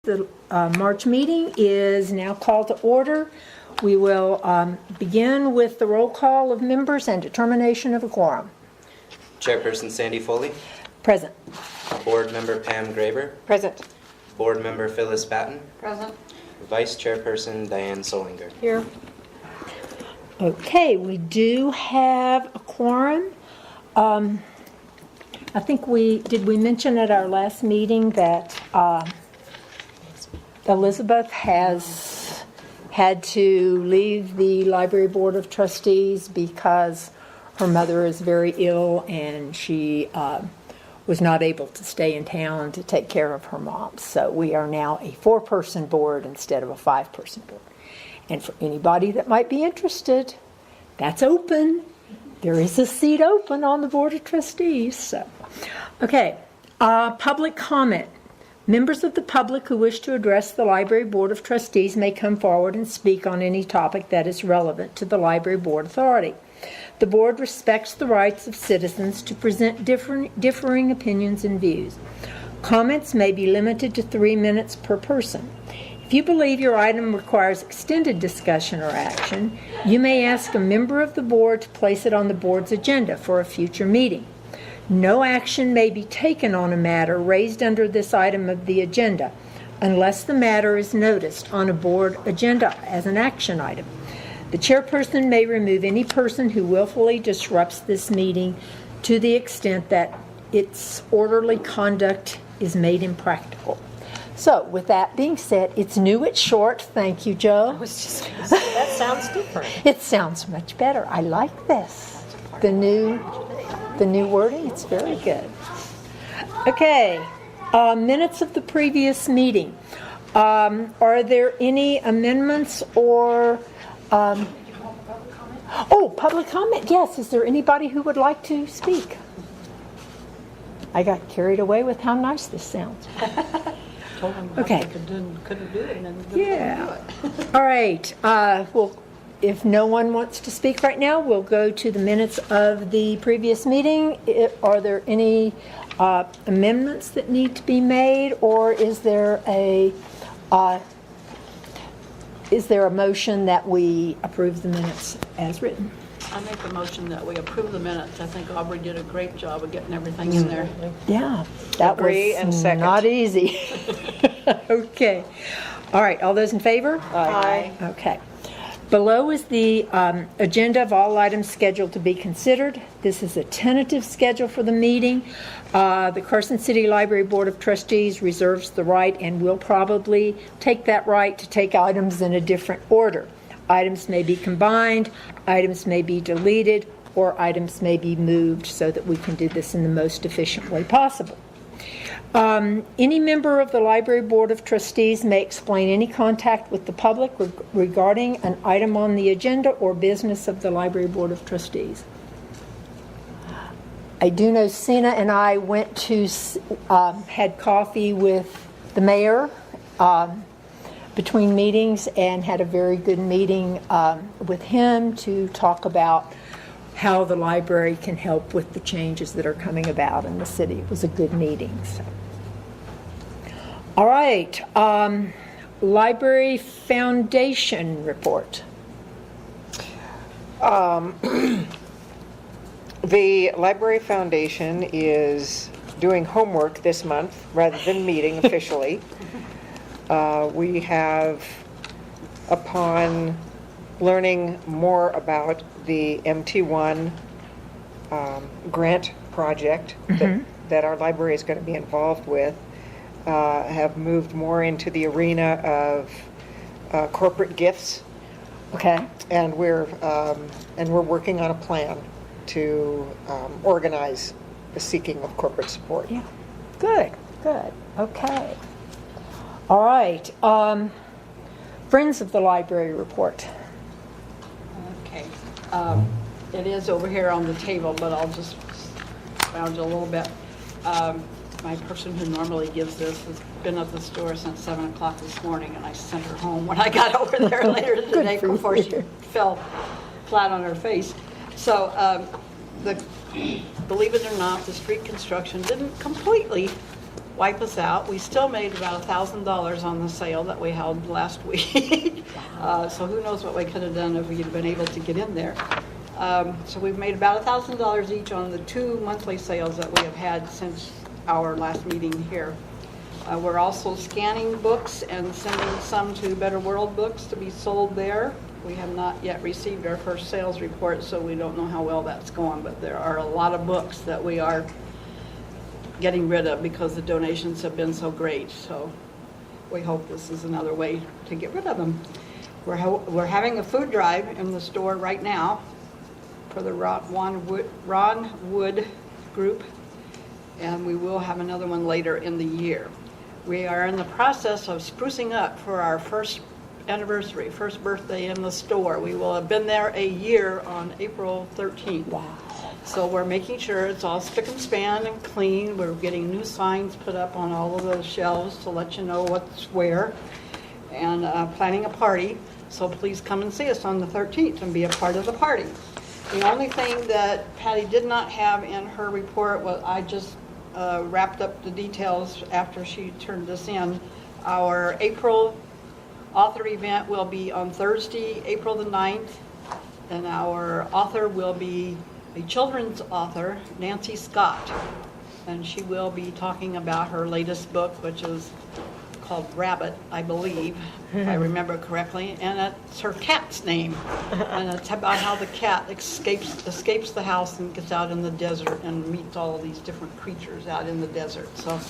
The March meeting is now called to order. We will begin with the roll call of members and determination of a quorum. Chairperson Sandy Foley. Present. Board Member Pam Graber. Present. Board Member Phyllis Batten. Present. Vice Chairperson Diane Solinger. Here. Okay, we do have a quorum. I think we mention at our last meeting that Elizabeth has had to leave the Library Board of Trustees because her mother is very ill and she was not able to stay in town to take care of her mom. So we are now a 4-person board instead of a 5-person board. And for anybody that might be interested, that's open. There is a seat open on the Board of Trustees. So, okay, public comment. Members of the public who wish to address the Library Board of Trustees may come forward and speak on any topic that is relevant to the Library Board Authority. The board respects the rights of citizens to present differing opinions and views. Comments may be limited to 3 minutes per person. If you believe your item requires extended discussion or action, you may ask a member of the board to place it on the board's agenda for a future meeting. No action may be taken on a matter raised under this item of the agenda unless the matter is noticed on a board agenda as an action item. The chairperson may remove any person who willfully disrupts this meeting to the extent that its orderly conduct is made impractical. So, with that being said, it's new, it's short. Thank you, Joe. I was just going to say, that sounds different. It sounds much better. I like this. The new wording, it's very good. Okay, minutes of the previous meeting. Are there any amendments or... public comment. Yes, is there anybody who would like to speak? I got carried away with how nice this sounds. Okay. Couldn't do it, and then Yeah. All right. Well, if no one wants to speak right now, we'll go to the minutes of the previous meeting. Are there any amendments that need to be made, or is there a motion that we approve the minutes as written? I make a motion that we approve the minutes. I think Aubrey did a great job of getting everything in there. Yeah, that was not easy. Okay. All right, all those in favor? Aye. Okay. Below is the agenda of all items scheduled to be considered. This is a tentative schedule for the meeting. The Carson City Library Board of Trustees reserves the right and will probably take that right to take items in a different order. Items may be combined, items may be deleted, or items may be moved so that we can do this in the most efficient way possible. Any member of the Library Board of Trustees may explain any contact with the public regarding an item on the agenda or business of the Library Board of Trustees. I do know Sina and I went to, had coffee with the mayor between meetings and had a very good meeting with him to talk about how the library can help with the changes that are coming about in the city. It was a good meeting. So. All right, Library Foundation report. The Library Foundation is doing homework this month rather than meeting officially. We have, upon learning more about the MT1 grant project that our library is going to be involved with, have moved more into the arena of corporate gifts. Okay. And we're working on a plan to organize the seeking of corporate support. Yeah. Good. Okay. All right. Friends of the Library report. Okay. It is over here on the table, but I'll just expound a little bit. My person who normally gives this has been at the store since 7 o'clock this morning, and I sent her home when I got over there later today before she fell flat on her face. So, believe it or not, the street construction didn't completely wipe us out. We still made about $1,000 on the sale that we held last week. So who knows what we could have done if we'd been able to get in there. So we've made about $1,000 each on the 2 monthly sales that we have had since our last meeting here. We're also scanning books and sending some to Better World Books to be sold there. We have not yet received our first sales report, so we don't know how well that's going, but there are a lot of books that we are getting rid of because the donations have been so great. So we hope this is another way to get rid of them. We're having a food drive in the store right now for the Ron Wood group, and we will have another one later in the year. We are in the process of sprucing up for our first anniversary, first birthday in the store. We will have been there a year on April 13th. Wow. So we're making sure it's all spick and span and clean. We're getting new signs put up on all of those shelves to let you know what's where, and planning a party. So please come and see us on the 13th and be a part of the party. The only thing that Patty did not have in her report was, I just wrapped up the details after she turned this in. Our April author event will be on Thursday, April the 9th, and our author will be a children's author, Nancy Scott, and she will be talking about her latest book, which is called Rabbit, I believe, if I remember correctly, and it's her cat's name, and it's about how the cat escapes the house and gets out in the desert and meets all of these different creatures out in the desert. So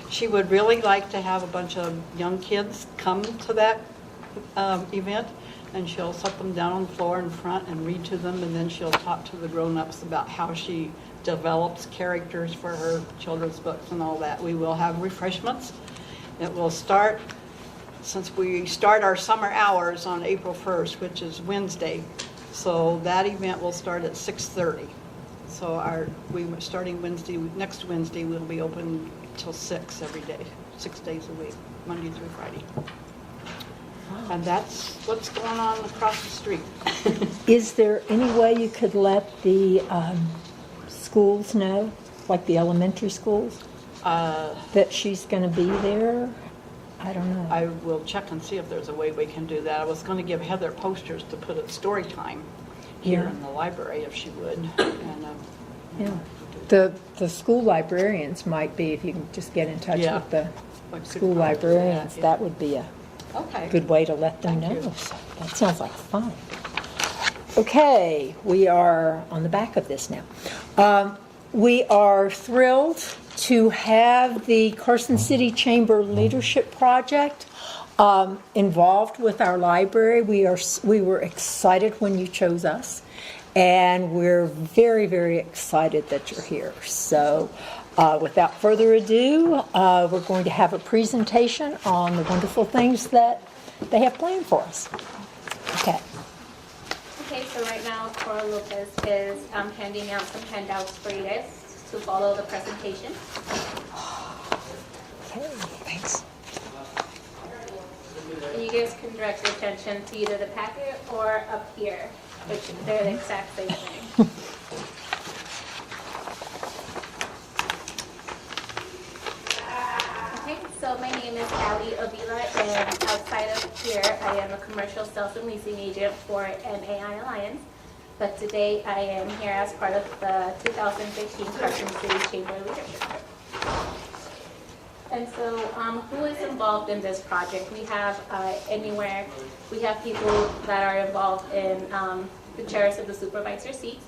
she would really like to have a bunch of young kids come to that event, and she'll set them down on the floor in front and read to them, and then she'll talk to the grown-ups about how she develops characters for her children's books and all that. We will have refreshments. It will start, since we start our summer hours on April 1st, which is Wednesday, so that event will start at 6:30. So starting next Wednesday, we'll be open till 6 every day, 6 days a week, Monday through Friday. And that's what's going on across the street. Is there any way you could let the schools know, like the elementary schools, that she's going to be there? I don't know. I will check and see if there's a way we can do that. I was going to give Heather posters to put at story time here Yeah. in the library if she would. And, Yeah. The school librarians might be, if you can just get in touch Yeah. with the Like school supervisor, librarians, yeah. that would be a Okay. good way to let them Thank know. you. So that sounds like fun. Okay, we are on the back of this now. We are thrilled to have the Carson City Chamber Leadership Project involved with our library. We were excited when you chose us, and we're very, very excited that you're here. So without further ado, we're going to have a presentation on the wonderful things that they have planned for us. Okay. Okay, so right now Cora Lopez is handing out some handouts for you guys to follow the presentation. Okay, thanks. And you guys can direct your attention to either the packet or up here, which they're the exact same thing. Okay, so my name is Ali Avila, and outside of here, I am a commercial sales and leasing agent for MAI Alliance. But today, I am here as part of the 2015 Carson City Chamber Leadership Group. And so, who is involved in this project? We have we have people that are involved in the chairs of the supervisor seats.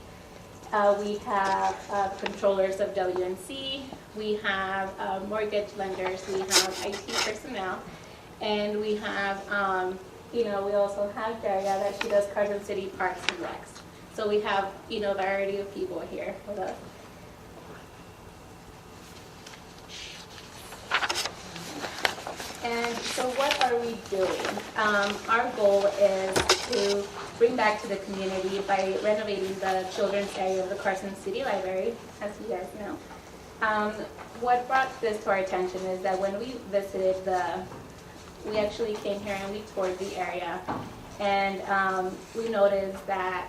We have controllers of WNC. We have mortgage lenders. We have IT personnel, and we have, we also have Daria that she does Carson City Parks and Recs. So we have, variety of people here with us. And so what are we doing? Our goal is to bring back to the community by renovating the children's area of the Carson City Library, as you guys know. What brought this to our attention is that when we visited we actually came here and we toured the area, and we noticed that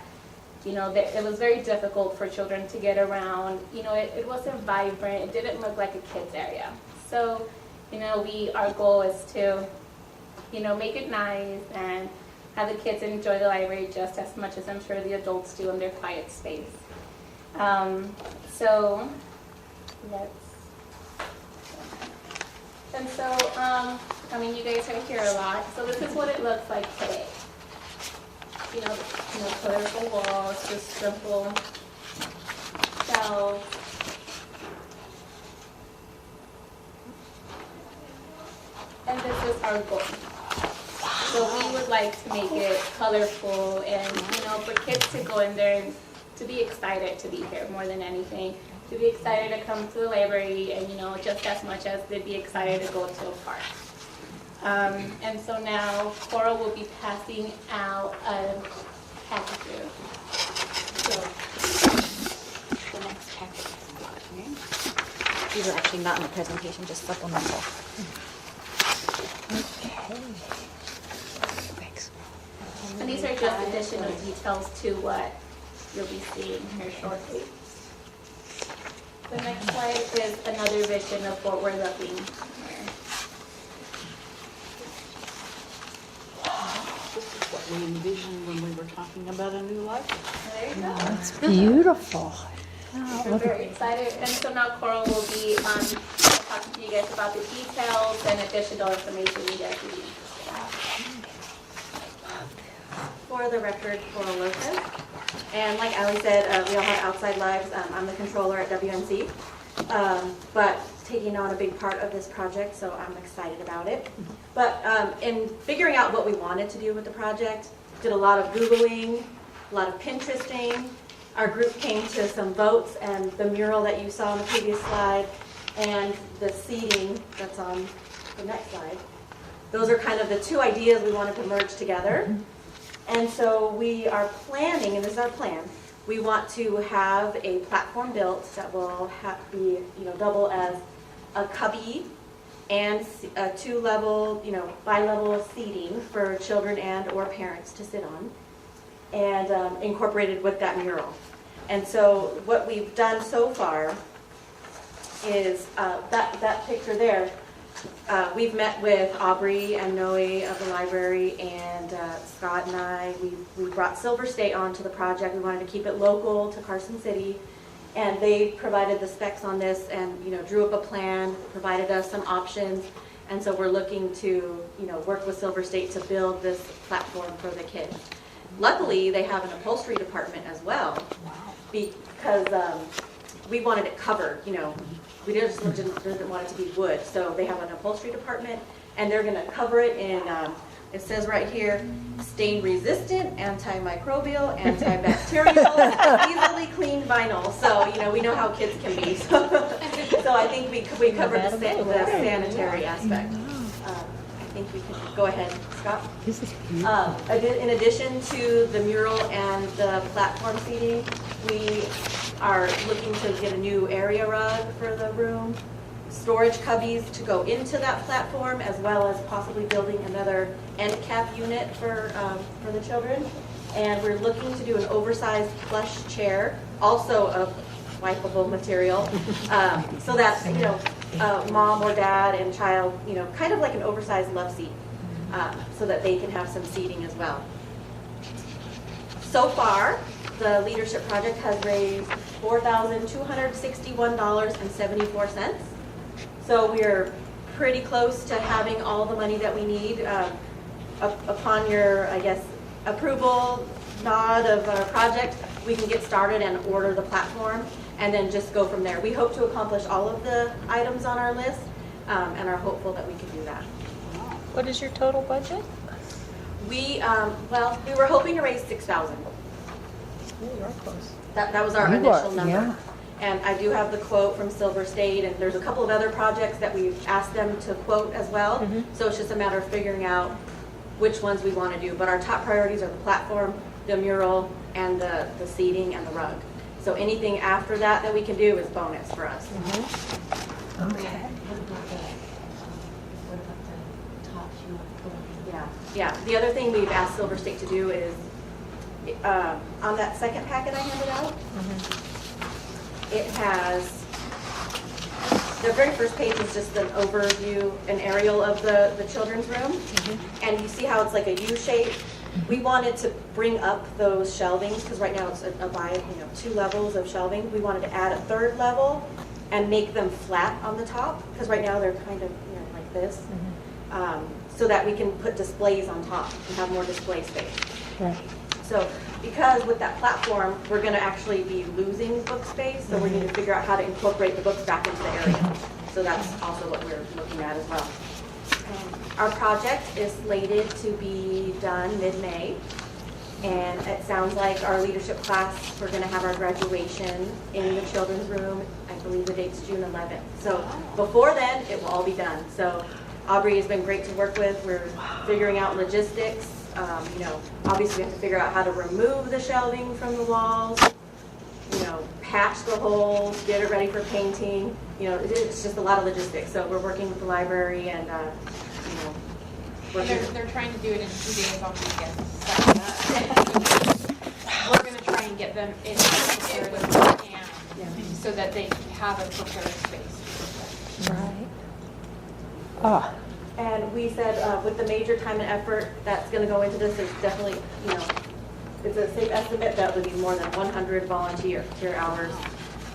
it was very difficult for children to get around. It wasn't vibrant. It didn't look like a kids area. So, our goal is to, make it nice and have the kids enjoy the library just as much as I'm sure the adults do in their quiet space. So, you guys are here a lot. So this is what it looks like today. Colorful walls, just simple shelves. And this is our goal. So we would like to make it colorful and, for kids to go in there and to be excited to be here more than anything. To be excited to come to the library and, just as much as they'd be excited to go to a park. And so now Coral will be passing out a package. So The next packet. These are actually not in the presentation, just supplemental. Thanks. And these are just additional details to what you'll be seeing here shortly. The next slide is another vision of what we're looking here. This is what we envisioned when we were talking about a new library. There you go. It's beautiful. We're very excited. And so now Coral will be talking to you guys about the details and additional information you guys need. For the record, Coral Lopez. And like Ali said, we all have outside lives. I'm the controller at WNC, but taking on a big part of this project, so I'm excited about it. But in figuring out what we wanted to do with the project, did a lot of Googling, a lot of Pinteresting. Our group came to some votes, and the mural that you saw on the previous slide and the seating that's on the next slide. Those are kind of the two ideas we wanted to merge together. And so we are planning, and this is our plan, we want to have a platform built that will be, double as a cubby and a two-level, bi-level seating for children and or parents to sit on, and incorporated with that mural. And so what we've done so far is that picture there. We've met with Aubrey and Noe of the library, and Scott and I. We brought Silver State onto the project. We wanted to keep it local to Carson City, and they provided the specs on this and drew up a plan, provided us some options, and so we're looking to work with Silver State to build this platform for the kids. Luckily, they have an upholstery department as well, because we wanted it covered. We just didn't want it to be wood, so they have an upholstery department, and they're going to cover it in, it says right here, stain-resistant, antimicrobial, antibacterial, easily cleaned vinyl. So, we know how kids can be. So I think we covered the sanitary aspect. I think we can go ahead, Scott. This is beautiful. In addition to the mural and the platform seating, we are looking to get a new area rug for the room, storage cubbies to go into that platform, as well as possibly building another end cap unit for the children. And we're looking to do an oversized plush chair, also of wipeable material, so that mom or dad and child, kind of like an oversized love seat, so that they can have some seating as well. So far, the Leadership Project has raised $4,261.74. So we're pretty close to having all the money that we need. Upon your, approval, nod of our project, we can get started and order the platform, and then just go from there. We hope to accomplish all of the items on our list, and are hopeful that we can do that. What is your total budget? We were hoping to raise $6,000. You are close. That was our You initial are, number. yeah. And I do have the quote from Silver State, and there's a couple of other projects that we've asked them to quote as well. So it's just a matter of figuring out which ones we want to do. But our top priorities are the platform, the mural, and the seating and the rug. So anything after that we can do is bonus for us. Okay. Yeah. The other thing we've asked Silver State to do is, on that second packet I handed out, it has The very first page is just an overview, an aerial of the children's room. And you see how it's like a U shape? We wanted to bring up those shelvings, because right now it's by 2 levels of shelving. We wanted to add a 3rd level and make them flat on the top, because right now they're kind of like this. So that we can put displays on top and have more display space. Right. So because with that platform, we're going to actually be losing book space, so we need to figure out how to incorporate the books back into the area. So that's also what we're looking at as well. Our project is slated to be done mid-May, and it sounds like our leadership class, we're going to have our graduation in the children's room. I believe the date's June 11th. So before then, it will all be done. So Aubrey has been great to work with. We're figuring out logistics. Obviously we have to figure out how to remove the shelving from the walls, patch the holes, get it ready for painting. It's just a lot of logistics. So we're working with the library and, They're trying to do it in 2 days on weekends. So we're going to try and get them in as prepared as we can so that they have a prepared space. Right. Ah, And we said with the major time and effort that's going to go into this, there's definitely, it's a safe estimate that would be more than 100 volunteer hours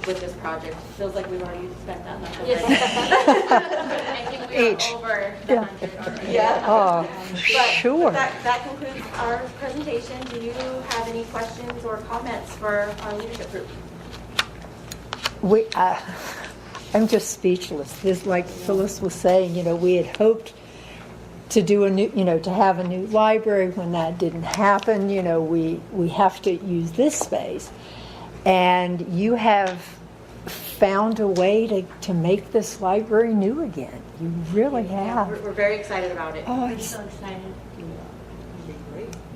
with this project. Feels like we've already spent that much already. I think we Each. are over the 100 already. Yeah. oh, But sure. that concludes our presentation. Do you have any questions or comments for our leadership group? I'm just speechless. This, like Phyllis was saying, we had hoped to do a new, to have a new library. When that didn't happen, we have to use this space. And you have found a way to make this library new again. You really have. We're very excited about it. Oh, I'm so excited.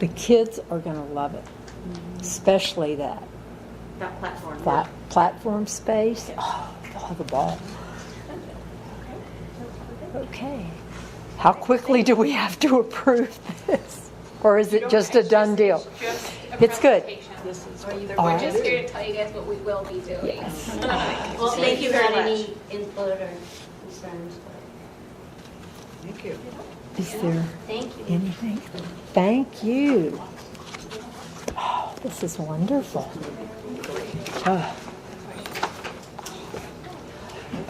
the kids are going to love it, especially that That platform. platform space. Oh, they'll have a ball. Okay. How quickly do we have to approve this? Or is it just a done deal? It's good. We're just here to tell you guys what we will be doing. Well, thank you very much. Any input or concerns? Thank you. Is there Thank you. anything? Thank you. Oh, this is wonderful. Ah.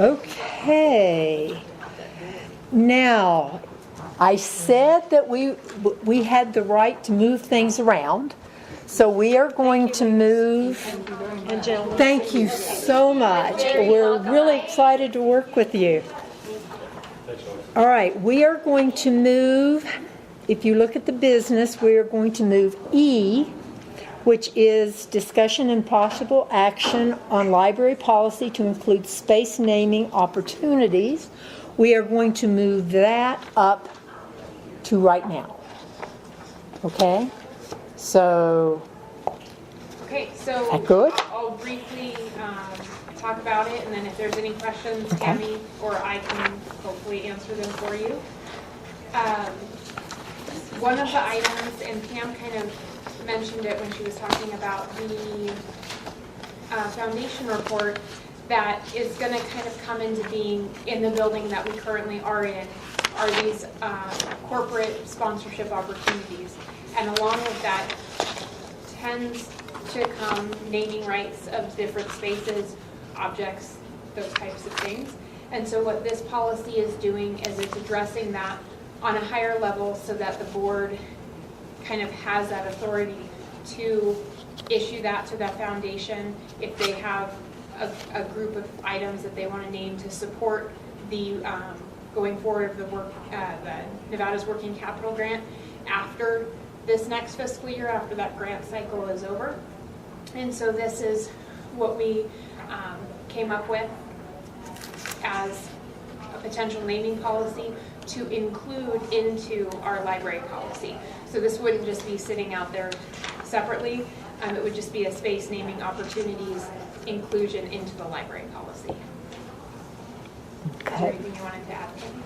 Okay. Now, I said that we had the right to move things around. So we are going to move. Thank you so much. We're really excited to work with you. All right, we are going to move, if you look at the business, we are going to move E, which is discussion and possible action on library policy to include space naming opportunities. We are going to move that up to right now. Okay? So, Okay, so that good? I'll briefly talk about it, and then if there's any questions, Okay. Tammy or I can hopefully answer them for you. One of the items, and Pam kind of mentioned it when she was talking about the foundation report, that is going to kind of come into being in the building that we currently are in, are these corporate sponsorship opportunities. And along with that tends to come naming rights of different spaces, objects, those types of things. And so what this policy is doing is it's addressing that on a higher level so that the board kind of has that authority to issue that to the foundation if they have a group of items that they want to name to support the going forward of the work, the Nevada's Working Capital Grant after this next fiscal year, after that grant cycle is over. And so this is what we came up with as a potential naming policy to include into our library policy. So this wouldn't just be sitting out there separately. It would just be a space naming opportunities inclusion into the library policy. Is there Okay. anything you wanted to add, Tammy?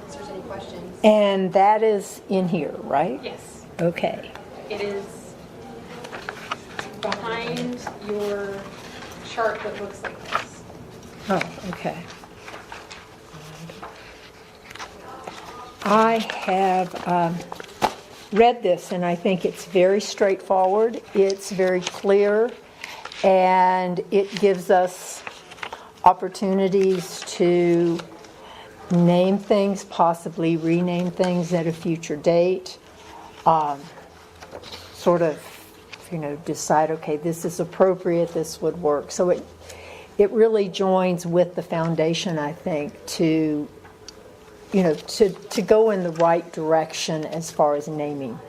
If there's any questions. And that is in here, right? Yes. Okay. It is behind your chart that looks like this. Oh, okay. I have read this, and I think it's very straightforward. It's very clear, and it gives us opportunities to name things, possibly rename things at a future date. Sort of, decide, okay, this is appropriate, this would work. So it really joins with the foundation, I think, to go in the right direction as far as naming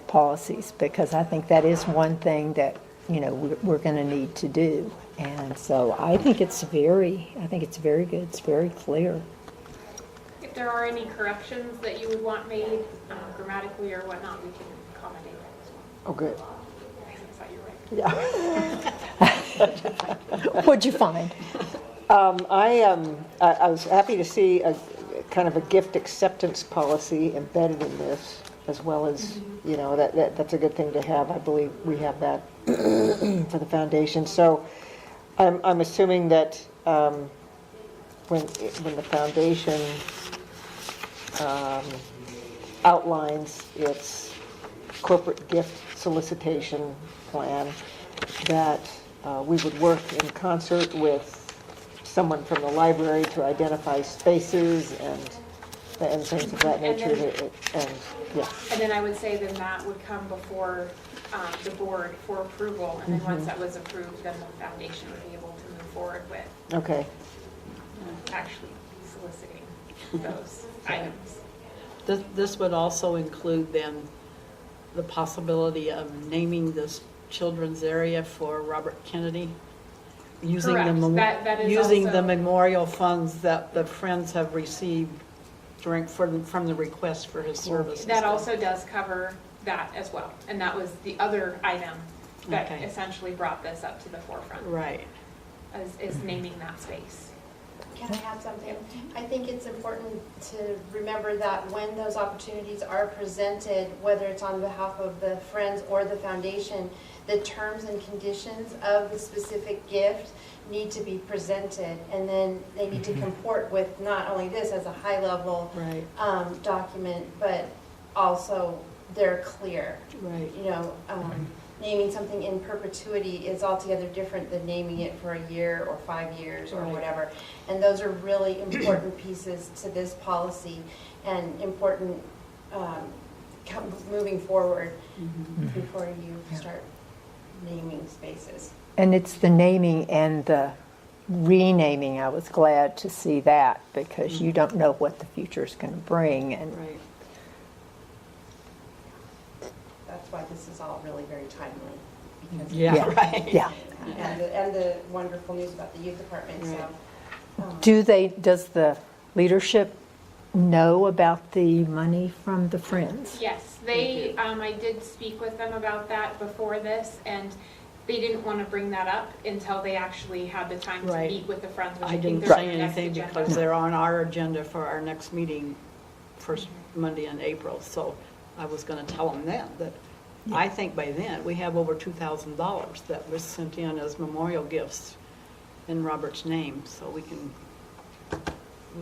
policies, because I think that is one thing that, we're going to need to do. And so I think it's very good. It's very clear. If there are any corrections that you would want made grammatically or whatnot, we can accommodate that as well. Oh, good. I thought you were right. Yeah. What'd you find? I was happy to see a kind of a gift acceptance policy embedded in this, as well as, that's a good thing to have. I believe we have that for the foundation. So I'm assuming that when the foundation outlines its corporate gift solicitation plan, that we would work in concert with someone from the library to identify spaces and things of that nature. And then I would say then that would come before the board for approval, and then once that was approved, then the foundation would be able to move forward with Okay. actually soliciting those items. This would also include then the possibility of naming this children's area for Robert Kennedy, using the Correct. That is using the also- memorial funds that the Friends have received from the request for his services. That also does cover that as well, and that was the other item that Okay. essentially brought this up to the forefront, Right. is naming that space. Can I add something? I think it's important to remember that when those opportunities are presented, whether it's on behalf of the Friends or the Foundation, the terms and conditions of the specific gift need to be presented, and then they need to comport with not only this as a high-level Right. document, but also they're clear. Right. Naming something in perpetuity is altogether different than naming it for a year or 5 years or Right. whatever. And those are really important pieces to this policy and important moving forward before you start naming spaces. And it's the naming and the renaming. I was glad to see that, because you don't know what the future is going to bring. And Right. That's why this is all really very timely. Because Yeah, right. Yeah. and the wonderful news about the youth department. Right. So, Does the leadership know about the money from the Friends? Yes, I did speak with them about that before this, and they didn't want to bring that up until they actually had the time to Right. meet with the Friends, which I I think didn't they're on say the next anything agenda. because they're on our agenda for our next meeting, first Monday in April. So I was going to tell them then that I think by then we have over $2,000 that was sent in as memorial gifts in Robert's name. So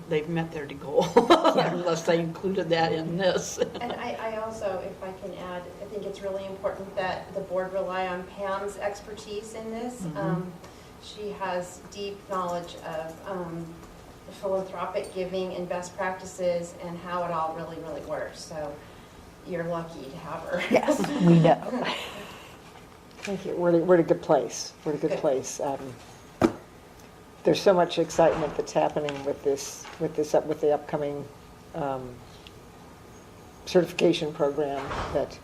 they've met their goal, unless they included that in this. And I also, if I can add, I think it's really important that the board rely on Pam's expertise in this. She has deep knowledge of philanthropic giving and best practices and how it all really, really works. So you're lucky to have her. Yes, we know. Thank you. We're at a good place. We're at a good place. There's so much excitement that's happening with the upcoming certification program that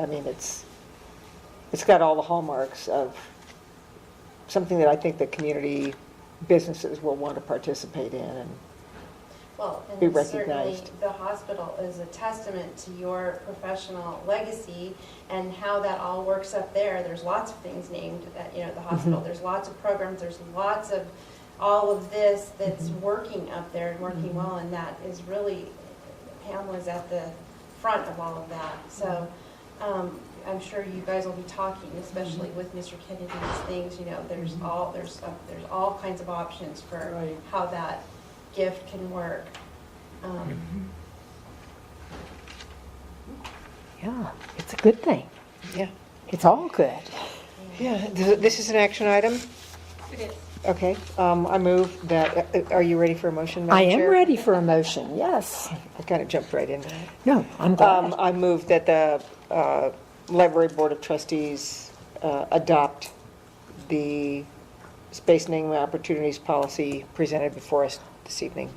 I mean it's got all the hallmarks of something that I think the community businesses will want to participate in and Well, be and certainly recognized. the hospital is a testament to your professional legacy and how that all works up there. There's lots of things named at, the hospital. There's lots of programs, there's lots of all of this that's working up there and working well, and that is really, Pam was at the front of all of that. So I'm sure you guys will be talking, especially with Mr. Kennedy's things, you know, there's all kinds of options for Right. how that gift can work. Yeah, it's a good thing. Yeah. It's all good. Yeah, this is an action item? It is. Okay, I move that, are you ready for a motion, I Madam am Chair? ready for a motion, yes. I kind of jumped right into that. No, I'm glad. I move that the Library Board of Trustees adopt the Space Naming Opportunities Policy presented before us this evening.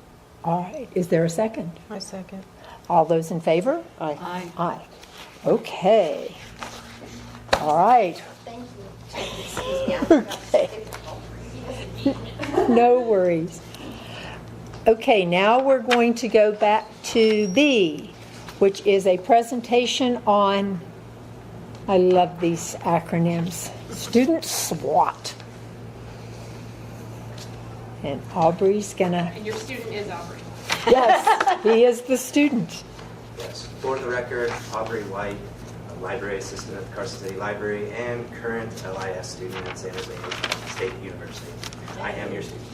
All right, is there a second? I second. All those in favor? Aye. Aye. Aye. Okay. All right. Thank you. Okay. No worries. Okay, now we're going to go back to B, which is a presentation on, I love these acronyms, Student SWOT. And Aubrey's gonna, And your student is Aubrey. yes, he is the student. Yes, for the record, Aubrey White, a library assistant at the Carson City Library and current LIS student at San Jose State University. I am your student.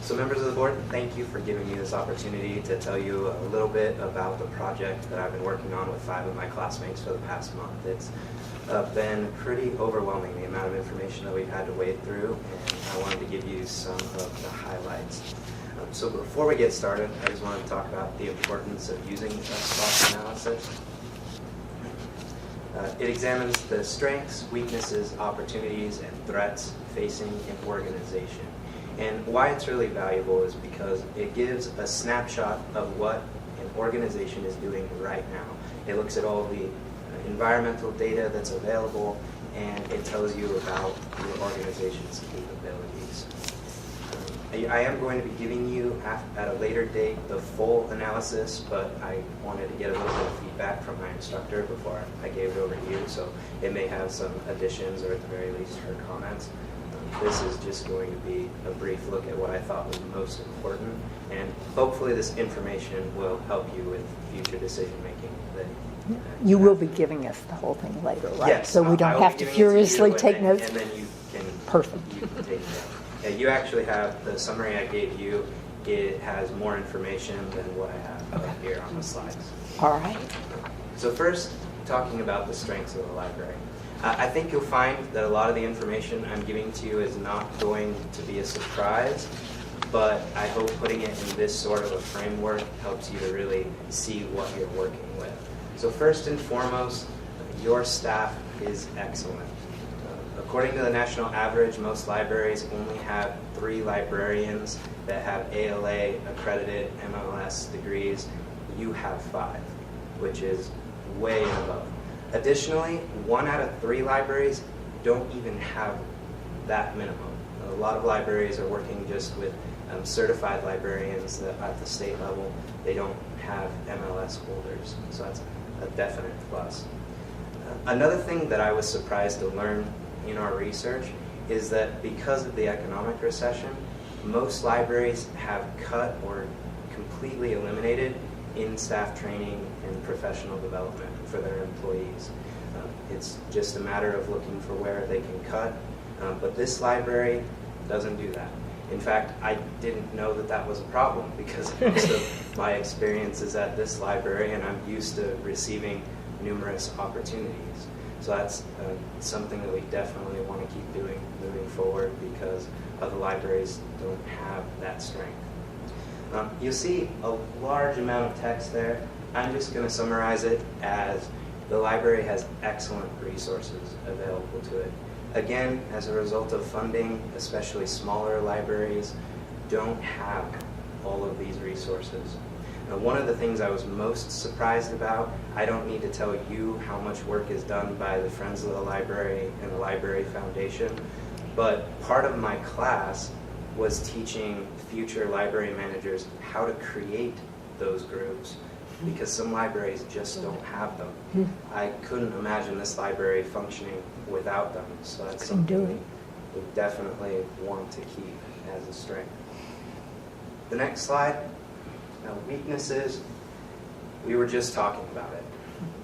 So members of the board, thank you for giving me this opportunity to tell you a little bit about the project that I've been working on with 5 of my classmates for the past month. It's been pretty overwhelming, the amount of information that we've had to wade through, and I wanted to give you some of the highlights. So before we get started, I just wanted to talk about the importance of using a SWOT analysis. It examines the strengths, weaknesses, opportunities, and threats facing an organization. And why it's really valuable is because it gives a snapshot of what an organization is doing right now. It looks at all the environmental data that's available, and it tells you about your organization's capabilities. I am going to be giving you, at a later date, the full analysis, but I wanted to get a little bit of feedback from my instructor before I gave it over to you, so it may have some additions or at the very least her comments. This is just going to be a brief look at what I thought was most important, and hopefully this information will help you with future decision making. You will be giving us the whole thing later, right? Yes, So we I don't will have be to giving it furiously you, take and notes? And then you can, Perfect. you can take it. You actually have, the summary I gave you, it has more information than what I have up here on the slides. All right. So first, talking about the strengths of the library. I think you'll find that a lot of the information I'm giving to you is not going to be a surprise, but I hope putting it in this sort of a framework helps you to really see what you're working with. So first and foremost, your staff is excellent. According to the national average, most libraries only have 3 librarians that have ALA accredited MLS degrees. You have 5, which is way above. Additionally, 1 out of 3 libraries don't even have that minimum. A lot of libraries are working just with certified librarians that at the state level, they don't have MLS holders. So that's a definite plus. Another thing that I was surprised to learn in our research is that because of the economic recession, most libraries have cut or completely eliminated in-staff training and professional development for their employees. It's just a matter of looking for where they can cut, but this library doesn't do that. In fact, I didn't know that that was a problem because most of my experience is at this library and I'm used to receiving numerous opportunities. So that's something that we definitely want to keep doing moving forward because other libraries don't have that strength. You'll see a large amount of text there. I'm just going to summarize it as the library has excellent resources available to it. Again, as a result of funding, especially smaller libraries don't have all of these resources. Now, one of the things I was most surprised about, I don't need to tell you how much work is done by the Friends of the Library and the Library Foundation, but part of my class was teaching future library managers how to create those groups because some libraries just don't have them. I couldn't imagine this library functioning without them, so that's something we definitely want to keep as a strength. The next slide. Now, weaknesses, we were just talking about it.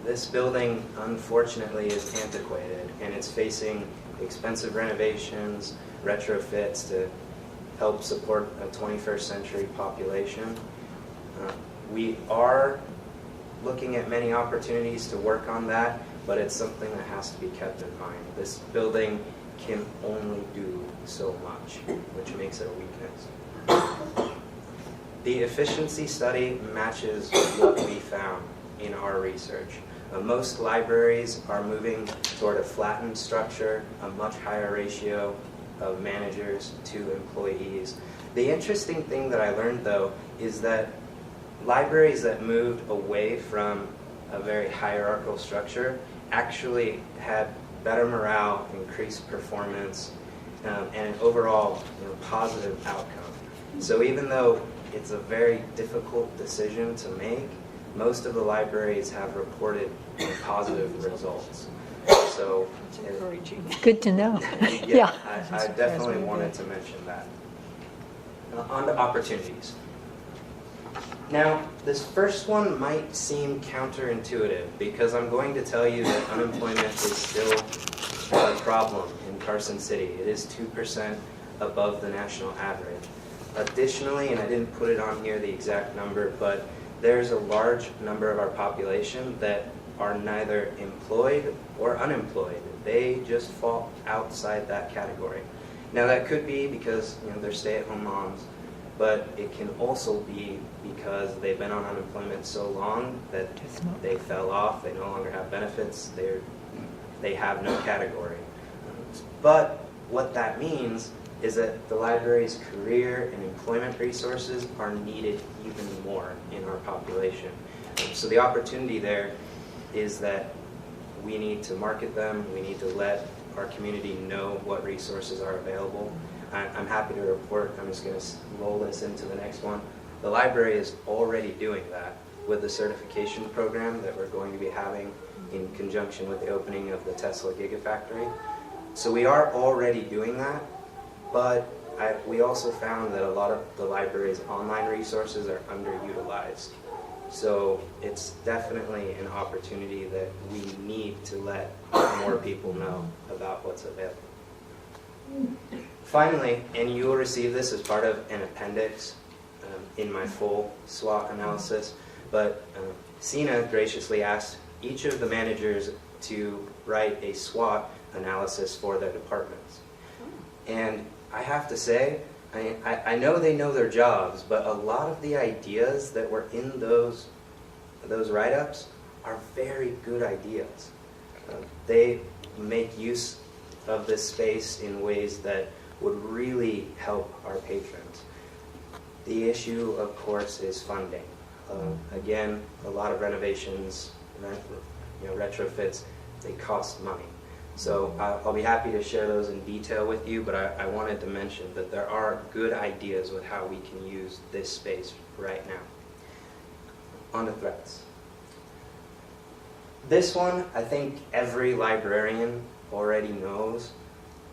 This building, unfortunately, is antiquated, and it's facing expensive renovations, retrofits to help support a 21st century population. We are looking at many opportunities to work on that, but it's something that has to be kept in mind. This building can only do so much, which makes it a weakness. The efficiency study matches what we found in our research. Most libraries are moving toward a flattened structure, a much higher ratio of managers to employees. The interesting thing that I learned, though, is that libraries that moved away from a very hierarchical structure actually had better morale, increased performance, and an overall positive outcome. So even though it's a very difficult decision to make, most of the libraries have reported positive results. So, Good to know. yeah, I definitely wanted to mention that. On to opportunities. Now, this first one might seem counterintuitive because I'm going to tell you that unemployment is still a problem in Carson City. It is 2% above the national average. Additionally, and I didn't put it on here the exact number, but there's a large number of our population that are neither employed or unemployed. They just fall outside that category. Now that could be because they're stay-at-home moms, but it can also be because they've been on unemployment so long that they fell off, they no longer have benefits, they have no category. But what that means is that the library's career and employment resources are needed even more in our population. So the opportunity there is that we need to market them, we need to let our community know what resources are available. I'm happy to report, I'm just going to roll this into the next one. The library is already doing that with the certification program that we're going to be having in conjunction with the opening of the Tesla Gigafactory. So we are already doing that, but we also found that a lot of the library's online resources are underutilized. So it's definitely an opportunity that we need to let more people know about what's available. Finally, and you will receive this as part of an appendix in my full SWOT analysis, but Sina graciously asked each of the managers to write a SWOT analysis for their departments. And I have to say, I know they know their jobs, but a lot of the ideas that were in those write-ups are very good ideas. They make use of this space in ways that would really help our patrons. The issue, of course, is funding. Again, a lot of renovations, retrofits, they cost money. So I'll be happy to share those in detail with you, but I wanted to mention that there are good ideas with how we can use this space right now. On to threats. This one, I think every librarian already knows,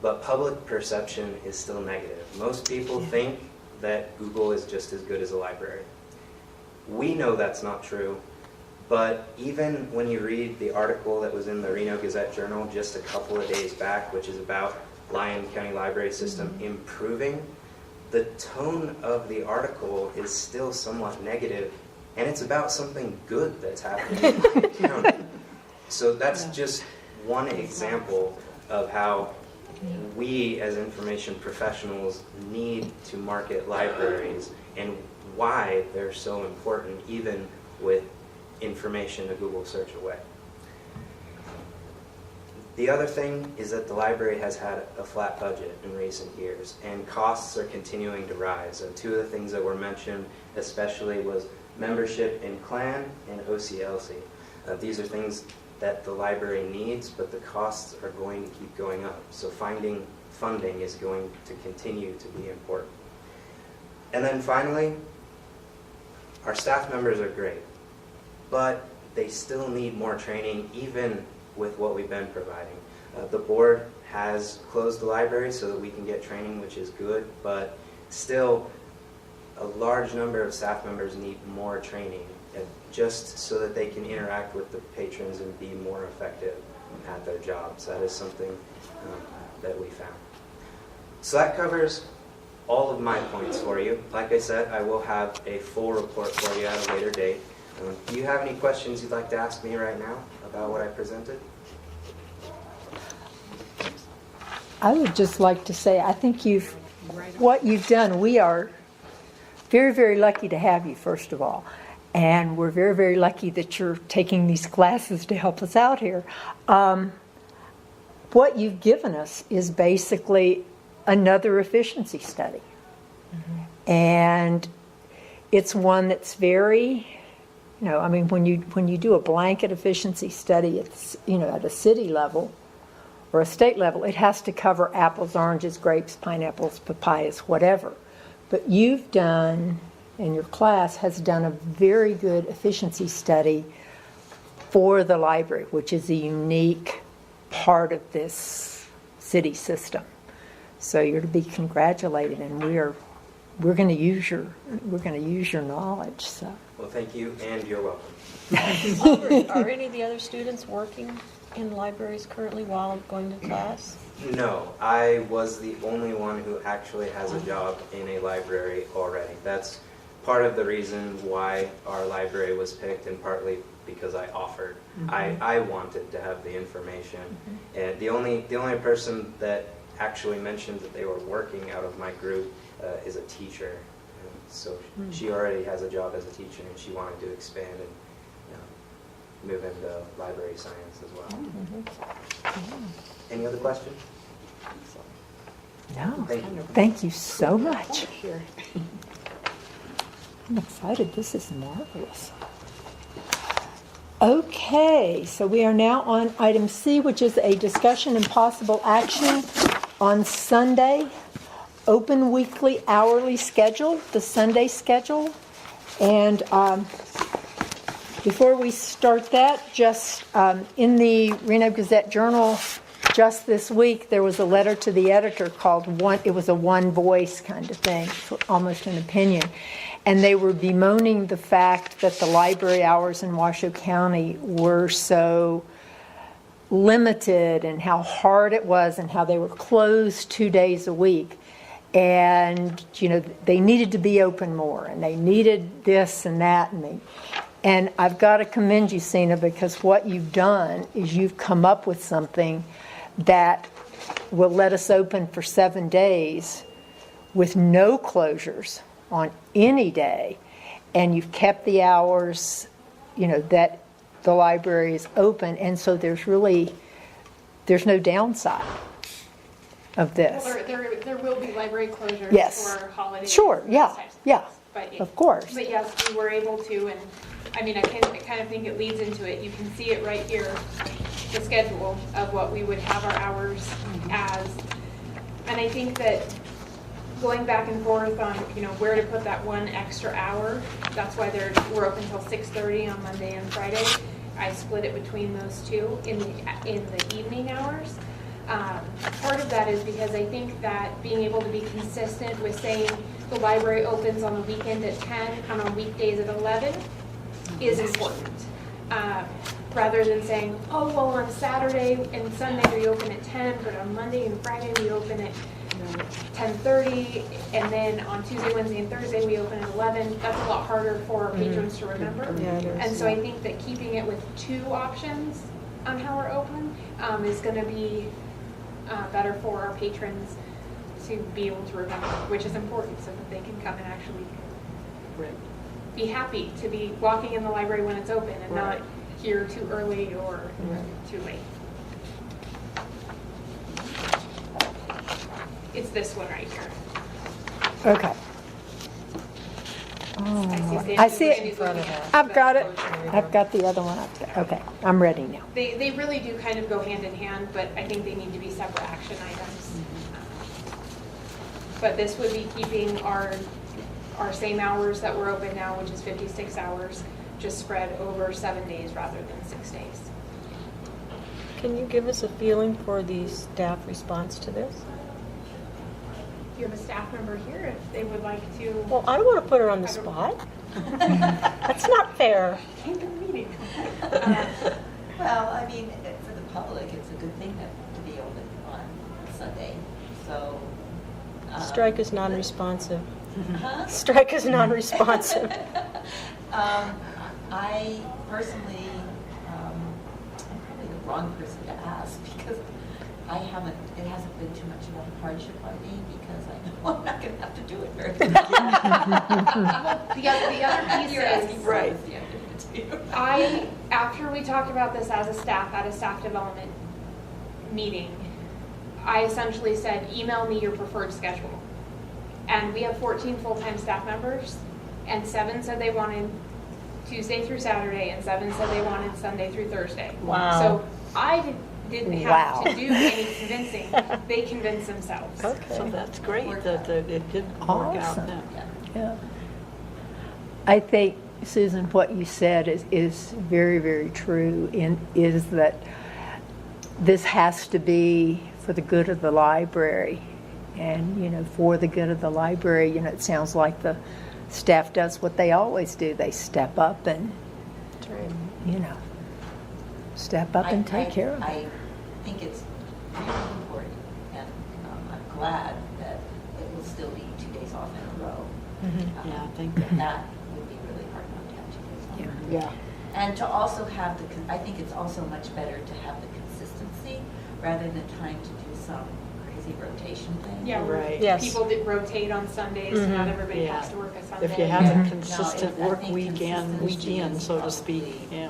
but public perception is still negative. Most people think that Google is just as good as a library. We know that's not true, but even when you read the article that was in the Reno Gazette-Journal just a couple of days back, which is about Lyon County Library System improving, the tone of the article is still somewhat negative, and it's about something good that's happening in the county. So that's just one example of how we as information professionals need to market libraries and why they're so important, even with information a Google search away. The other thing is that the library has had a flat budget in recent years, and costs are continuing to rise. So two of the things that were mentioned especially was membership in CLAN and OCLC. These are things that the library needs, but the costs are going to keep going up. So finding funding is going to continue to be important. And then finally, our staff members are great, but they still need more training, even with what we've been providing. The board has closed the library so that we can get training, which is good, but still a large number of staff members need more training just so that they can interact with the patrons and be more effective at their jobs. That is something that we found. So that covers all of my points for you. Like I said, I will have a full report for you at a later date. Do you have any questions you'd like to ask me right now about what I presented? I would just like to say, I think what you've done, we are very, very lucky to have you, first of all. And we're very, very lucky that you're taking these classes to help us out here. What you've given us is basically another efficiency study. And it's one that's very, I mean, when you do a blanket efficiency study, it's, at a city level or a state level, it has to cover apples, oranges, grapes, pineapples, papayas, whatever. But you've done, and your class has done, a very good efficiency study for the library, which is a unique part of this city system. So you're to be congratulated, and we're going to use your knowledge. So. Well, thank you, and you're welcome. Are any of the other students working in libraries currently while going to class? No, I was the only one who actually has a job in a library already. That's part of the reason why our library was picked, and partly because I offered. I wanted to have the information. And the only person that actually mentioned that they were working out of my group is a teacher. And so she already has a job as a teacher, and she wanted to expand and move into library science as well. Any other questions? No. Thank you so much. I'm excited. This is marvelous. Okay, so we are now on item C, which is a discussion and possible action on Sunday, open weekly hourly schedule, the Sunday schedule. And before we start that, just in the Reno Gazette-Journal just this week, there was a letter to the editor called it was a one voice kind of thing, almost an opinion. And they were bemoaning the fact that the library hours in Washoe County were so limited, and how hard it was, and how they were closed 2 days a week. And, they needed to be open more, and they needed this and that. And I've got to commend you, Sina, because what you've done is you've come up with something that will let us open for 7 days with no closures on any day, and you've kept the hours, that the library is open, and so there's no downside of this. Well, there will be library closures for holidays. Sure, yeah, But of course. But yes, we were able to, and I kind of think it leads into it. You can see it right here, the schedule of what we would have our hours as. And I think that going back and forth on, where to put that one extra hour, that's why we're open until 6:30 on Monday and Friday. I split it between those two in the evening hours. Part of that is because I think that being able to be consistent with saying the library opens on the weekend at 10 and on weekdays at 11 is important. Rather than saying, oh, well, on Saturday and Sunday we open at 10, but on Monday and Friday we open at 10:30, and then on Tuesday, Wednesday, and Thursday we open at 11. That's a lot harder for our patrons to remember. And so I think that keeping it with two options on how we're open is going to be better for our patrons to be able to remember, which is important so that they can come and actually be happy to be walking in the library when it's open and not here too early or too late. It's this one right here. Okay. I see it. I've got it. I've got the other one up there. Okay, I'm ready now. They really do kind of go hand in hand, but I think they need to be separate action items. But this would be keeping our same hours that we're open now, which is 56 hours, just spread over 7 days rather than 6 days. Can you give us a feeling for the staff response to this? You have a staff member here if they would like to. Well, I don't want to put her on the spot. That's not fair. Well, I mean, for the public, it's a good thing to be open on Sunday, so. Strike is non-responsive. Huh? Strike is non-responsive. I personally, I'm probably the wrong person to ask because it hasn't been too much of a hardship on me because I know I'm not going to have to do it very much. The other piece You're asking is, for Right. honesty, I'm giving it to you. after we talked about this as a staff, at a staff development meeting, I essentially said, email me your preferred schedule. And we have 14 full-time staff members, and 7 said they wanted Tuesday through Saturday, and 7 said they wanted Sunday through Thursday. Wow. So I didn't have Wow. to do any convincing. They convinced themselves. Okay. So that's great that it did work out. Awesome. Yeah. Yeah. I think, Susan, what you said is very, very true, is that this has to be for the good of the library. And, for the good of the library, it sounds like the staff does what they always do. They step up and, step up and take care of it. I think it's really important, and I'm glad that it will still be 2 days off in a row. Yeah, I think That would be really hard not to have 2 days off. Yeah. And to also have I think it's also much better to have the consistency rather than trying to do some crazy rotation thing. Yeah, where Right. Yes. people did rotate on Sundays, so not everybody Yeah. has to work a Sunday. If you have Yeah. a consistent No, I work think week in, consistency weekend, is so to probably speak, yeah.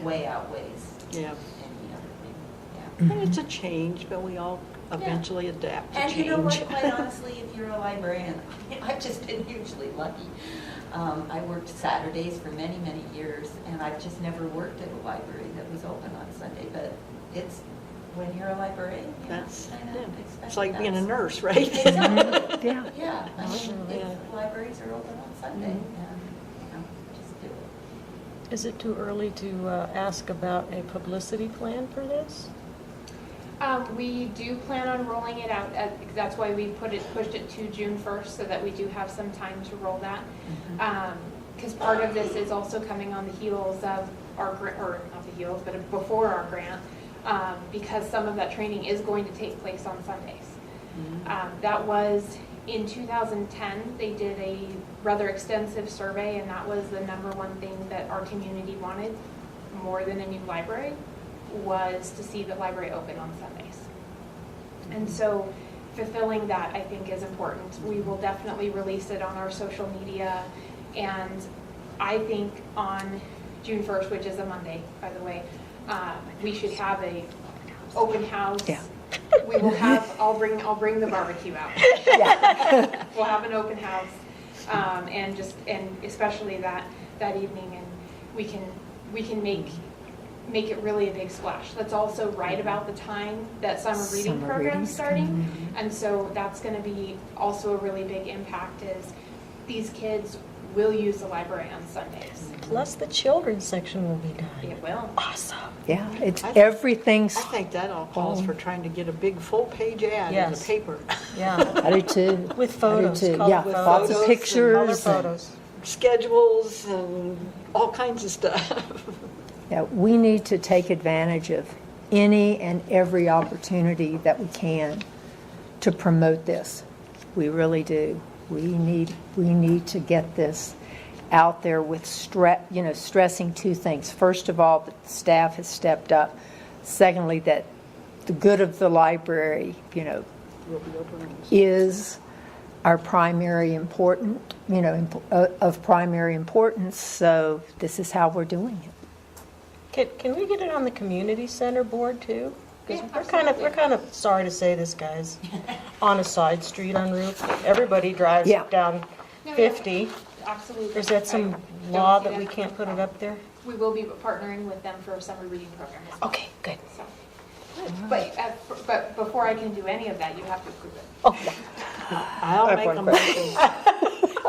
Way outweighs Yeah. any other thing. Yeah. And it's a change, but we all eventually adapt to And change. you know what, quite honestly, if you're a librarian, I've just been hugely lucky. I worked Saturdays for many, many years, and I've just never worked at a library that was open on Sunday, but it's, when you're a librarian, you That's, kind yeah. of expect It's like being a that's- nurse, right? Exactly. Yeah. Yeah, I mean, Sure, if yeah. libraries are open on Sunday, and, just do it. Is it too early to ask about a publicity plan for this? We do plan on rolling it out. That's why we pushed it to June 1st, so that we do have some time to roll that. Because part of this is also coming on the heels of our, or not the heels, but before our grant, because some of that training is going to take place on Sundays. That was in 2010. They did a rather extensive survey, and that was the #1 thing that our community wanted more than a new library, was to see the library open on Sundays. And so fulfilling that, I think, is important. We will definitely release it on our social media, and I think on June 1st, which is a Monday, by the way, we should have a open house. Yeah. We will have, I'll bring the barbecue out. We'll have an open house, and especially that evening, and we can make it really a big splash. That's also right about the time that summer reading Summer program's reading's starting, and so that's going to be also a really big impact. Is these kids will use the library on Sundays. Plus the children's section will be done. It will. Awesome. Yeah, it's I think- everything's, I think that all calls for trying to get a big full-page ad in the Yes. paper. Yeah. I do too. With I do photos. too. colored Yeah, photos. lots of Photos and pictures. Color and- photos. Schedules and all kinds of stuff. Yeah, we need to take advantage of any and every opportunity that we can to promote this. We really do. We need to get this out there with stressing 2 things. First of all, that the staff has stepped up. Secondly, that the good of the library, We'll be open on is our primary of primary importance. So this is how we're doing it. Can we get it on the community center board too? Because Yeah, we're kind of sorry to say this, guys, on a side street on Route. Everybody drives Yeah. down No, 50. Absolutely. Is that I some don't law see that we can't put it up there? We will be partnering with them for a summer reading program as well. Okay, good. So, but before I can do any of that, you have to approve it. Oh, yeah. I'll have make one a question.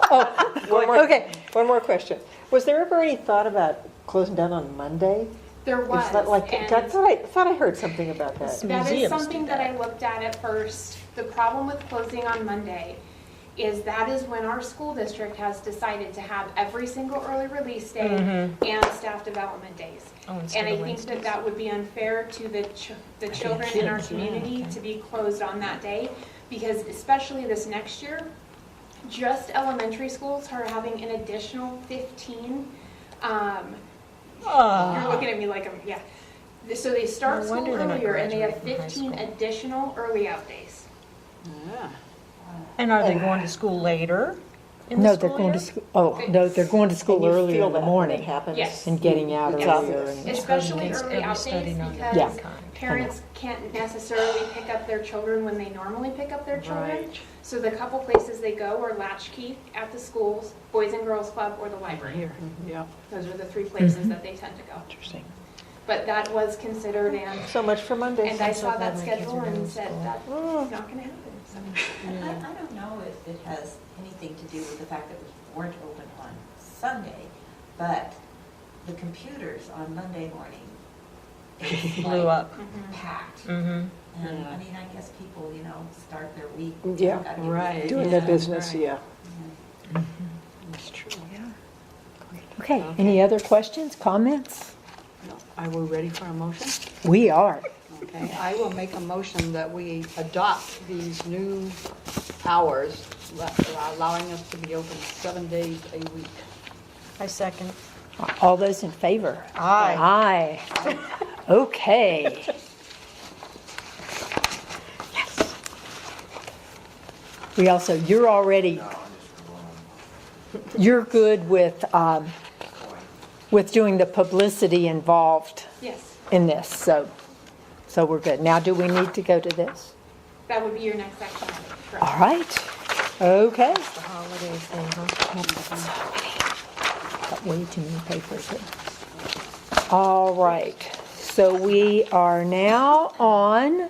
motion. Okay. One more question. Was there ever any thought about closing down on Monday? There was. Is that like, and I thought I heard something about that. that is Museums something do that that. I looked at first. The problem with closing on Monday is that is when our school district has decided to have every single early release day and staff development days. Oh, And instead I of think Wednesdays. that would be unfair to the children in our kids, yeah, community okay. to be closed on that day, because especially this next year, just elementary schools are having an additional 15, you're looking at me like I'm, yeah. So they start No school wonder they're not earlier and they have graduating from high 15 additional early out days. Yeah. And are they going to school later in the No, they're school going to year? school, oh, no, they're going to school And you earlier feel in the that when morning it happens. Yes. and getting out It's earlier. obvious. and- Especially Makes early every out study days, not because Yeah. parents can't necessarily pick up their children when they normally pick up their children. Right. So the couple places they go are latchkey at the schools, Boys and Girls Club, or the library. Here, yeah. Those are the three places that they tend to go. Interesting. But that was considered, and So much for Monday. and I so saw glad that my kids schedule are in and said school. that's not going to happen. So. I don't know if it has anything to do with the fact that we weren't open on Sunday, but the computers on Monday morning is Blew like up. packed. Mm-hmm. And Yeah. I mean, I guess people, start their week. Yeah, gotta get right. ready. Doing Yeah, their business, right. yeah. That's true. Okay, any other questions, comments? No. Are we ready for a motion? We are. Okay, I will make a motion that we adopt these new hours, allowing us to be open 7 days a week. I second. All those in favor? Aye. Aye. Okay. We also, you're good with doing the publicity involved Yes, in this, so we're good. Now, do we need to go to this? that would be your next action item. Correct. All right, okay. The holiday thing, huh? Got way too many papers here. All right, so we are now on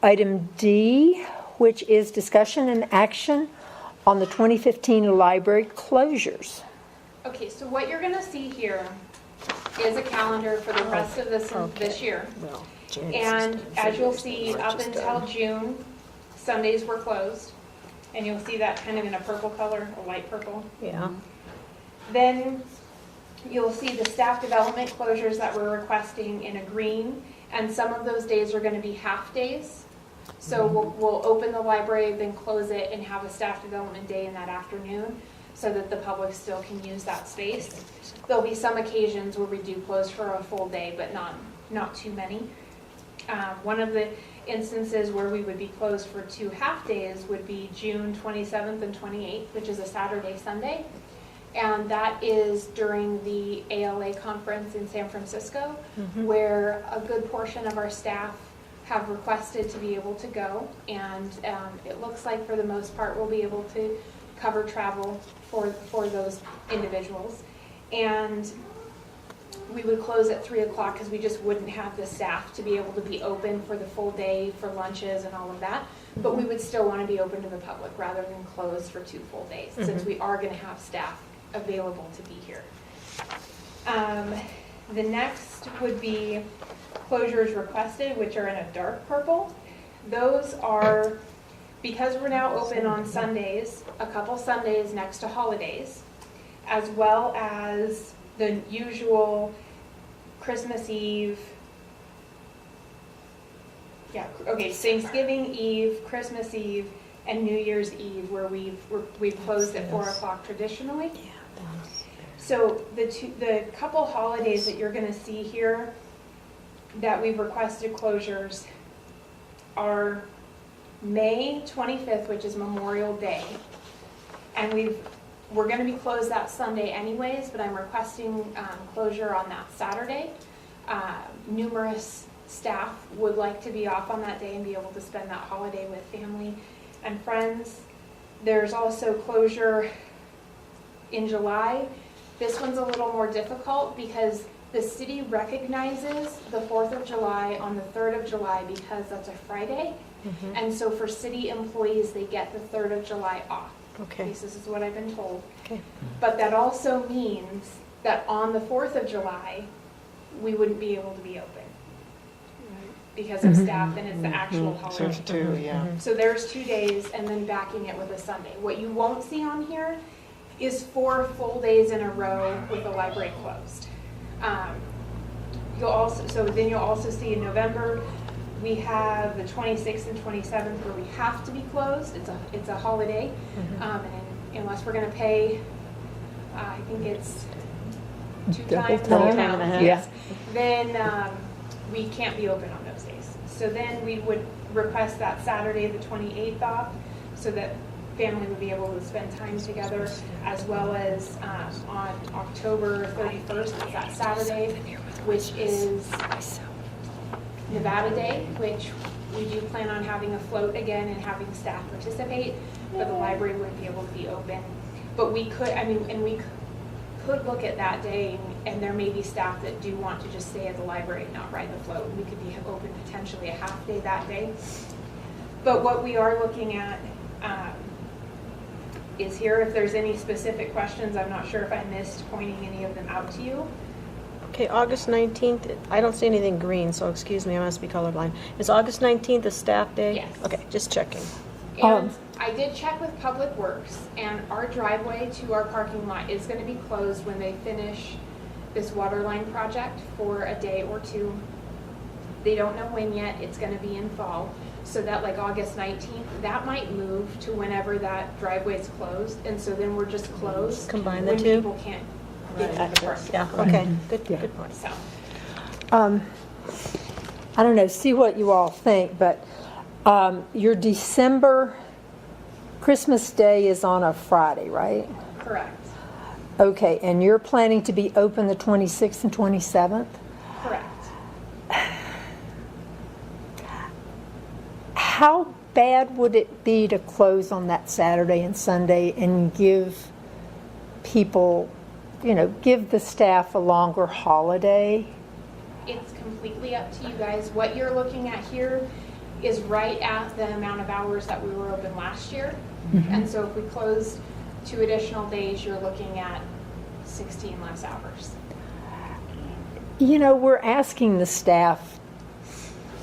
item D, which is discussion and action on the 2015 library closures. Okay, so what you're going to see here is a calendar for the rest of this year. Well, Jan's And is done. as you'll see, March up is until done. June, Sundays were closed. And you'll see that kind of in a purple color, a light purple. Yeah. Then you'll see the staff development closures that we're requesting in a green. And some of those days are going to be half days. So we'll open the library, then close it, and have a staff development day in that afternoon so that the public still can use that space. There'll be some occasions where we do close for a full day, but not too many. One of the instances where we would be closed for 2 half days would be June 27th and 28th, which is a Saturday, Sunday. And that is during the ALA conference in San Francisco, where a good portion of our staff have requested to be able to go. And it looks like for the most part, we'll be able to cover travel for those individuals. And we would close at 3 o'clock because we just wouldn't have the staff to be able to be open for the full day for lunches and all of that. But we would still want to be open to the public rather than close for 2 full days, since we are going to have staff available to be here. The next would be closures requested, which are in a dark purple. Those are, because we're now open on Sundays, a couple Sundays next to holidays, as well as the usual Christmas Eve, Thanksgiving Eve, Christmas Eve, and New Year's Eve, where we've closed at 4 o'clock traditionally. So the couple holidays that you're going to see here that we've requested closures are May 25th, which is Memorial Day, and we're going to be closed that Sunday anyways, but I'm requesting closure on that Saturday. Numerous staff would like to be off on that day and be able to spend that holiday with family and friends. There's also closure in July. This one's a little more difficult because the city recognizes the 4th of July on the 3rd of July because that's a Friday. And so for city employees, they get the 3rd of July off. Okay. This is what I've been told. Okay. But that also means that on the 4th of July, we wouldn't be able to be open. because of staff, then it's the actual So holiday. it's two, yeah. So there's 2 days and then backing it with a Sunday. What you won't see on here is 4 full days in a row with the library closed. You'll also see in November, we have the 26th and 27th where we have to be closed. It's a holiday. And unless we're gonna pay, I think it's 2 times the time. amount. Yeah. Then we can't be open on those days. So then we would request that Saturday, the 28th off, so that family would be able to spend time together, as well as on October 31st, it's that Saturday, which is Nevada Day, which we do plan on having a float again and having staff participate, but the library wouldn't be able to be open. But we could, we could look at that day, and there may be staff that do want to just stay at the library and not ride the float. We could be open potentially a half day that day. But what we are looking at is here. If there's any specific questions, I'm not sure if I missed pointing any of them out to you. Okay, August 19th, I don't see anything green, so excuse me, I must be colorblind. Is August 19th a staff day? Yes. Okay, just checking. And I did check with Public Works, and our driveway to our parking lot is going to be closed when they finish this water line project for a day or two. They don't know when yet. It's going to be in fall. So that like August 19th, that might move to whenever that driveway is closed. And so then we're just closed. Combine the when two? people can't get to the parking Yeah, lot. okay, good point. So, I don't know, see what you all think, but your December Christmas Day is on a Friday, right? correct. Okay, and you're planning to be open the 26th and 27th? Correct. How bad would it be to close on that Saturday and Sunday and give people, give the staff a longer holiday? It's completely up to you guys. What you're looking at here is right at the amount of hours that we were open last year. And so if we closed 2 additional days, you're looking at 16 less hours. We're asking the staff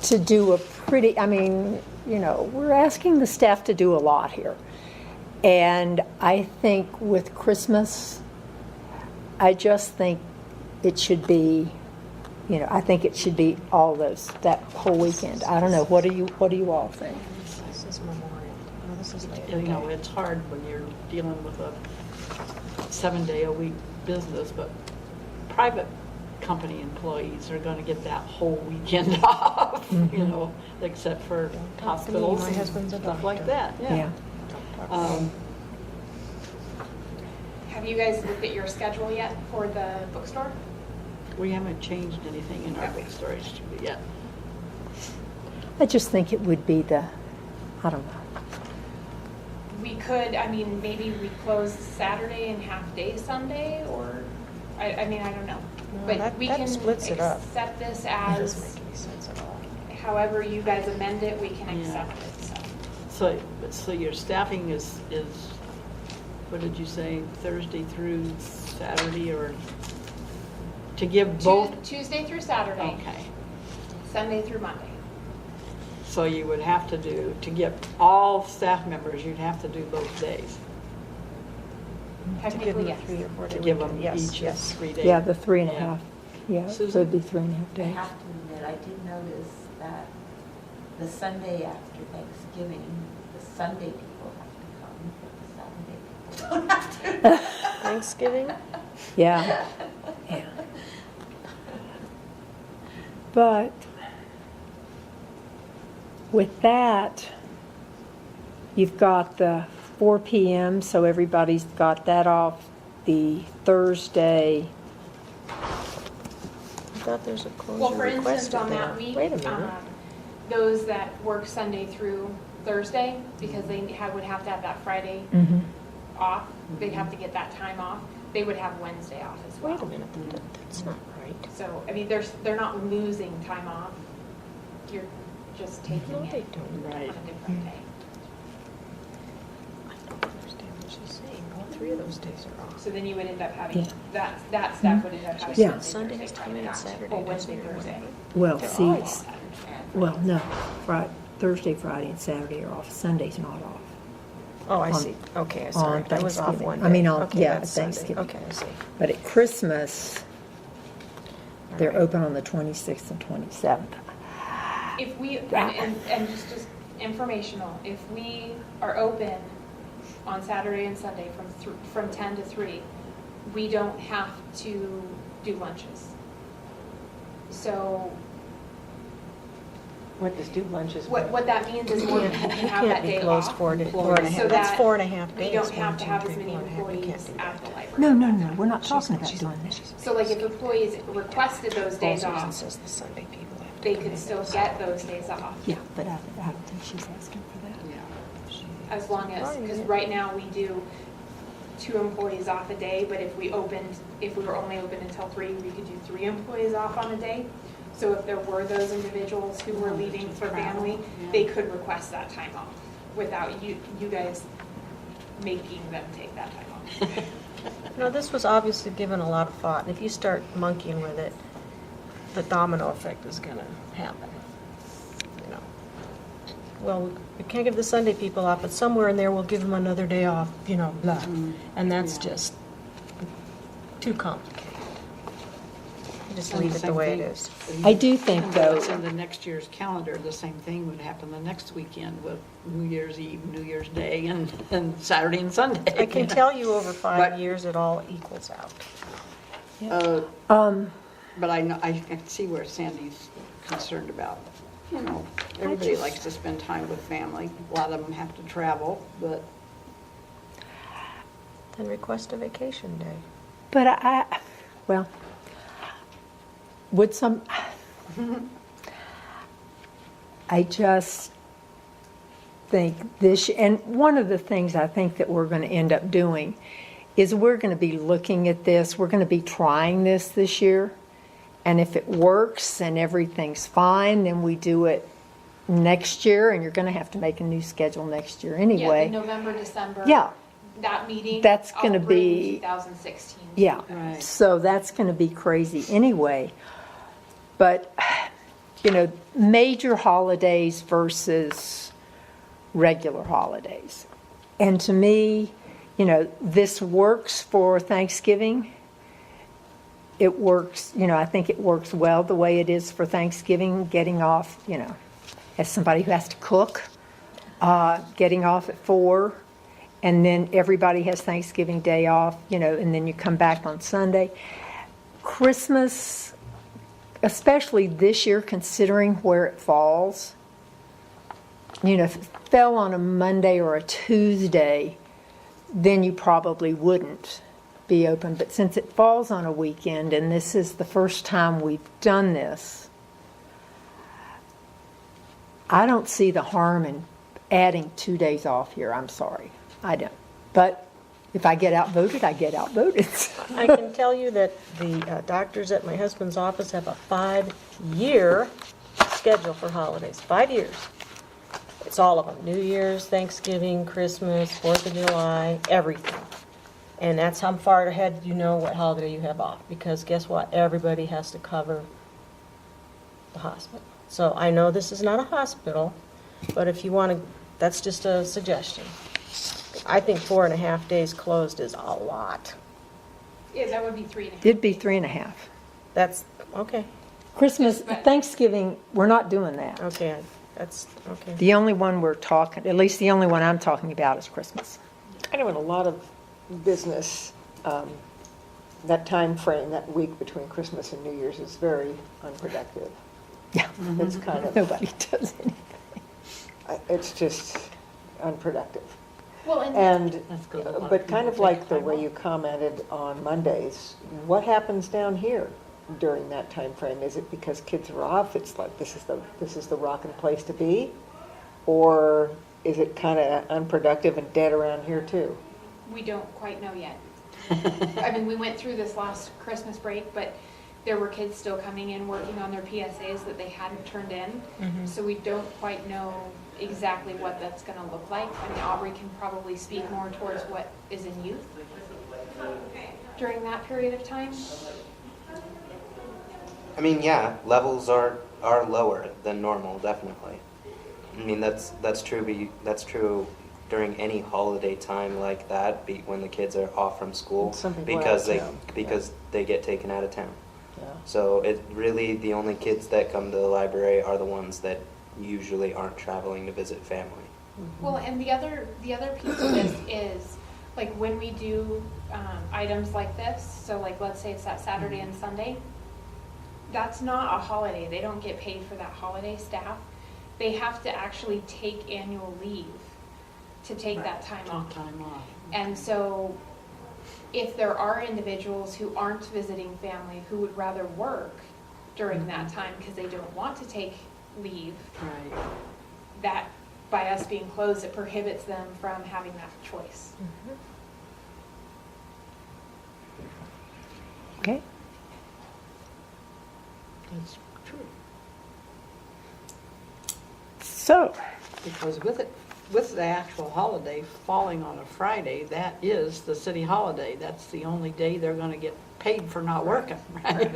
to do we're asking the staff to do a lot here. And I think with Christmas, I just think it should be, I think it should be all that whole weekend. I don't know. What do you all think? This is Memorial. Oh, this is later. It's hard when you're dealing with a 7-day-a-week business, but private company employees are going to get that whole weekend off, except for hospitals My husband's a and stuff like doctor. that, yeah. Have you guys looked at your schedule yet for the bookstore? We haven't changed anything in our bookstore yet. I just think it would be I don't know. We could, maybe we close Saturday and half day Sunday, or, I don't know. No, But that- we that can splits it up. accept this That doesn't as, make any sense at all. however you guys amend it, we can Yeah. accept it, so. So your staffing is, what did you say, Thursday through Saturday, or to give both? Tuesday through Saturday, Okay. Sunday through Monday. So you would have to get all staff members, you'd have to do both days. To give Technically, them a yes. 3 or 4 day To give weekend. them Yes, each yes. 3 days. Yeah, the 3.5. Yeah. Yeah, so Susan? it'd be 3.5 I days. have to admit, I did notice that the Sunday after Thanksgiving, the Sunday people have to come, but the Saturday people don't have to. Thanksgiving? Yeah. Yeah. But with that, you've got the 4 p.m., so everybody's got that off the Thursday. I thought there's a closure Well, for instance, requested on there. that week, Wait a minute. those that work Sunday through Thursday, because they would have to have that Friday off, they'd have to get that time off, they would have Wednesday off as well. Wait a minute, that's not right. So, they're not losing time off, you're just taking No, they it don't. on a different day. I don't understand what she's saying. All 3 of those days are off. So then you would end up having, Yeah. that staff would end up having Yeah. Sunday, Sunday has to come in Thursday, Saturday, Friday, or Wednesday, doesn't it? Thursday. Well, They're see, all And Well, no, Thursday, Friday, and Saturday are off. Sunday's not off. Oh, I On- see. Okay, sorry. on That was off Thanksgiving. one I mean, day. on- Okay, yeah, that's Sunday. Thanksgiving. Okay, I see. But at Christmas, they're All right. open on the 26th and 27th. If we, and just informational, if we are open on Saturday and Sunday from 10 to 3, we don't have to do lunches. So What does do lunches mean? what that means is more people can have that day closed off. 4 and a So half. That's that 4.5 days. we don't have 1, to 2, have 3, as many 4.5. We can't employees do at that. the library. No, we're not talking about doing this. So like if employees requested those days Closes and off, says the Sunday people have to they come could in. still get those days off. Yeah, but I don't think she's asking for that. As long as, because right now we do 2 employees off a day, but if we were only open until 3, we could do 3 employees off on a day. So if there were those individuals who were leaving for family, they could request that time off without you guys making them take that time off. No, this was obviously given a lot of thought, and if you start monkeying with it, the domino effect is gonna happen, you know. Well, we can't give the Sunday people off, but somewhere in there we'll give them another day off, you know, blah. And that's just too complicated. Just leave it the way it is. I do think, though, It's in the next year's calendar, the same thing would happen the next weekend with New Year's Eve, New Year's Day, and Saturday and Sunday. I can you know. tell you over 5 But- years, it all equals out. But I know, I can see where Sandy's concerned about, you know, everybody likes to spend time with family. A lot of them have to travel, but Then request a vacation day. but well, would some, I just think and one of the things I think that we're going to end up doing is we're going to be looking at this, we're going to be trying this year, and if it works and everything's fine, then we do it next year, and you're going to have to make a new schedule next year Yeah, anyway. the November, December. Yeah. That meeting. That's I'll gonna bring be- 2016. Yeah, Right. so that's going to be crazy anyway. But, you know, major holidays versus regular holidays. And to me, you know, this works for Thanksgiving. It works, you know, I think it works well the way it is for Thanksgiving, getting off, you know, as somebody who has to cook, getting off at 4. And then everybody has Thanksgiving Day off, you know, and then you come back on Sunday. Christmas, especially this year, considering where it falls, you know, if it fell on a Monday or a Tuesday, then you probably wouldn't be open. But since it falls on a weekend, and this is the first time we've done this, I don't see the harm in adding 2 days off here. I'm sorry. I don't. But if I get outvoted, I get outvoted. I can tell you that the doctors at my husband's office have a 5-year schedule for holidays, 5 years. It's all of them, New Year's, Thanksgiving, Christmas, 4th of July, everything. And that's how far ahead you know what holiday you have off, because guess what? Everybody has to cover the hospital. So I know this is not a hospital, but if you want to, that's just a suggestion. I think 4.5 days closed is a lot. Yeah, that would be 3.5. It'd be 3.5. That's, okay, Christmas, Thanksgiving, we're not doing that. okay, that's, okay. The only one we're talking, at least the only one I'm talking about is Christmas. I know in a lot of business, that time frame, that week between Christmas and New Year's is very unproductive. Yeah, It's kind of, nobody does anything. it's just unproductive. Well, and And, That's good. A lot of but kind people of like take the time way off. you commented on Mondays, what happens down here during that time frame? Is it because kids are off, it's like this is the rocking place to be? Or is it kind of unproductive and dead around here too? we don't quite know yet. I mean, we went through this last Christmas break, but there were kids still coming in working on their PSAs that they hadn't turned in. So we don't quite know exactly what that's going to look like. I mean, Aubrey can probably speak more towards what is in youth during that period of time. I mean, yeah, levels are are lower than normal, definitely. I mean, that's true. That's true during any holiday time like that, when the kids are off from school, Some people are because out they of town. because they get taken out of town. Yeah. So it really, the only kids that come to the library are the ones that usually aren't traveling to visit family. Well, and the other piece of this is, like, when we do items like this, so like, let's say it's that Saturday and Sunday, that's not a holiday. They don't get paid for that holiday, staff. They have to actually take annual leave to take that time off. Time off. And so if there are individuals who aren't visiting family who would rather work during that time because they don't want to take leave, Right. that by us being closed, it prohibits them from having that choice. Okay. That's true. So, Because with the actual holiday falling on a Friday, that is the city holiday. That's the only day they're gonna get paid for not working, right?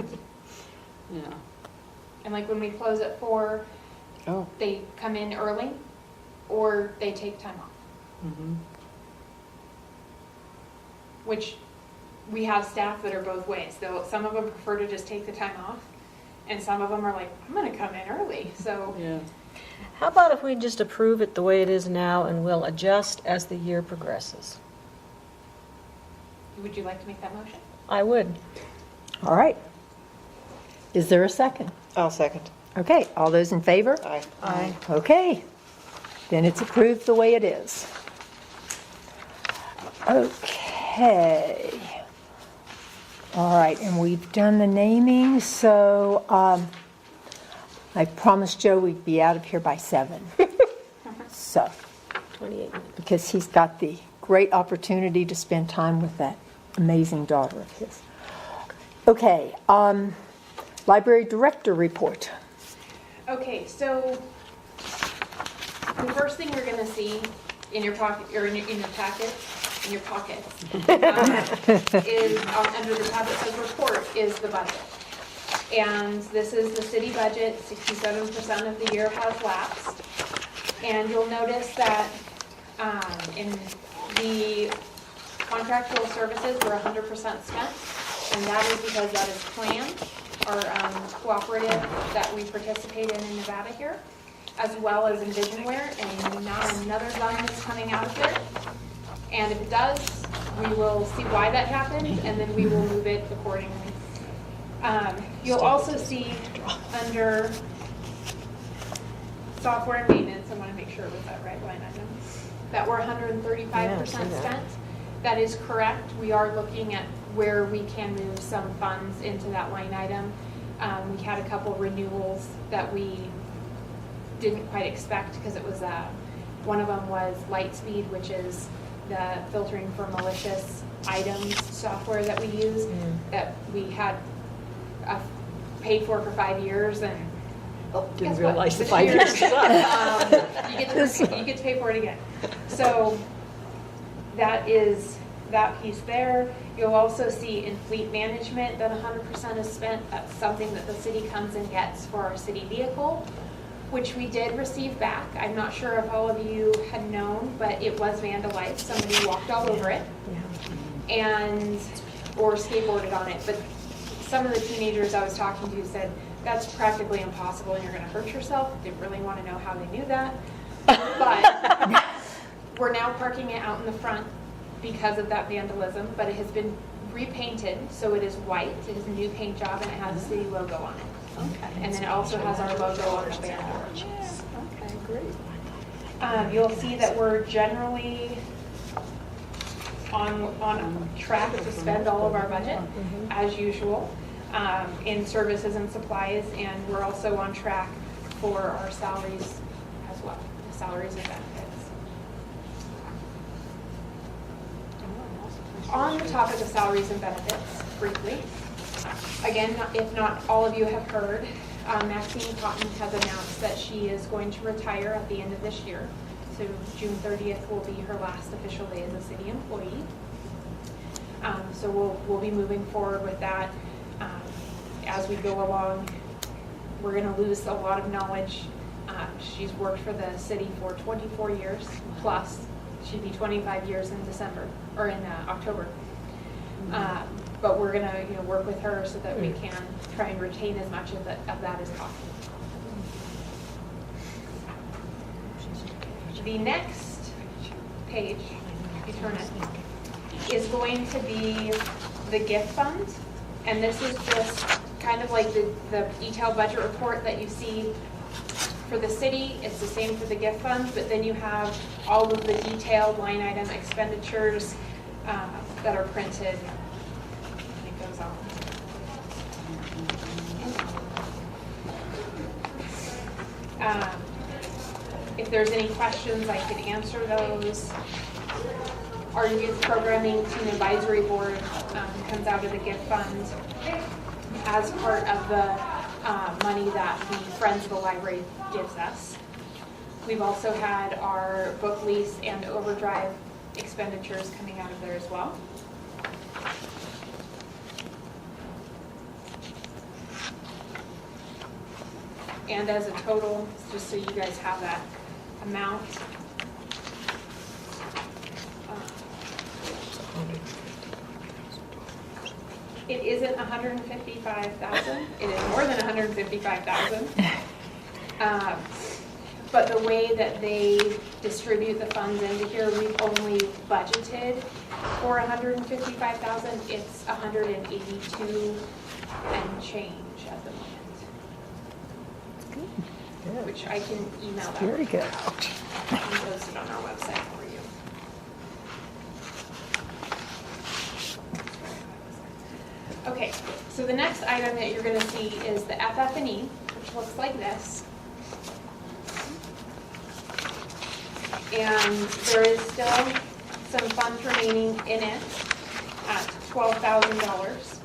Yeah. And like when we close at 4, Oh. they come in early or they take time off, Mhm. which we have staff that are both ways. Though some of them prefer to just take the time off, and some of them are like, I'm gonna come in early. So Yeah. How about if we just approve it the way it is now and we'll adjust as the year progresses? would you like to make that motion? I would. all right. Is there a second? I'll second. Okay, all those in favor? Aye. Aye. Okay, then it's approved the way it is. Okay. All right, and we've done the naming, so I promised Joe we'd be out of here by 7. So, 28 minutes. because he's got the great opportunity to spend time with that amazing daughter of his. Okay, library director report. Okay, so the first thing you're gonna see in your pocket, or in your packet, in your pockets, is under the tab that says report is the budget. And this is the city budget, 67% of the year has lapsed. And you'll notice that in the contractual services, we're 100% spent. And that is because that is planned, our cooperative that we participate in Nevada here, as well as in Visionware, and not another dime is coming out of it. And if it does, we will see why that happened, and then we will move it accordingly. You'll also see under software and maintenance, I want to make sure it was that right line item, that we're 135% spent. That is correct. We are looking at where we can move some funds into that line item. We had a couple renewals that we didn't quite expect because it was, one of them was Lightspeed, which is the filtering for malicious items software that we use, that we had paid for 5 years, and Didn't guess what? realize the This 5 year, years was up. you get to pay for it again. So that is that piece there. You'll also see in fleet management that 100% is spent. That's something that the city comes and gets for our city vehicle, which we did receive back. I'm not sure if all of you had known, but it was vandalized. Somebody walked all over it and or skateboarded on it. But some of the teenagers I was talking to said, that's practically impossible and you're going to hurt yourself. Didn't really want to know how they knew that. But we're now parking it out in the front because of that vandalism, but it has been repainted, so it is white. It is a new paint job, and it has a city logo on it. Okay. And then it also has our logo on the banner. Okay, great. You'll see that we're generally on track to spend all of our budget, as usual, in services and supplies, and we're also on track for our salaries as well, salaries and benefits. On the topic of salaries and benefits, briefly, again, if not all of you have heard, Maxine Cotton has announced that she is going to retire at the end of this year. So June 30th will be her last official day as a city employee. So we'll be moving forward with that as we go along we're going to lose a lot of knowledge. She's worked for the city for 24 years plus. She'd be 25 years in December, or in October. But we're going to work with her so that we can try and retain as much of that as possible. The next page, if you turn it, is going to be the gift fund. And this is just kind of like the detailed budget report that you see for the city. It's the same for the gift fund, but then you have all of the detailed line item expenditures that are printed. It goes on. If there's any questions, I can answer those. Our youth programming team advisory board comes out of the gift fund as part of the money that the Friends of the Library gives us. We've also had our book lease and overdrive expenditures coming out of there as well. And as a total, just so you guys have that amount, it isn't 155,000. It is more than 155,000. But the way that they distribute the funds into here, we've only budgeted for 155,000. It's 182 and change at the moment. Good. Which I can email that. Very good. And post it on our website for you. Okay, so the next item that you're going to see is the FF&E, which looks like this. And there is still some funds remaining in it at $12,000.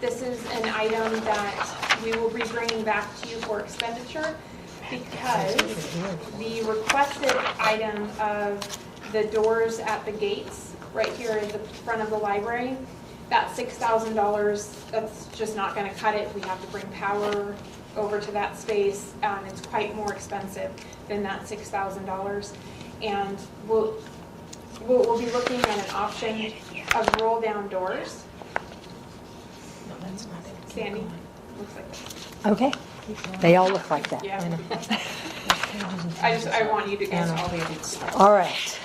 This is an item that we will be bringing back to you for expenditure because the requested item of the doors at the gates right here at the front of the library, that $6,000, that's just not going to cut it. We have to bring power over to that space. It's quite more expensive than that $6,000. And we'll be looking at an option of roll down doors. No, that's not it. Sandy, looks like that. Okay. They all look like that. Yeah. I want you to answer all the other. All right.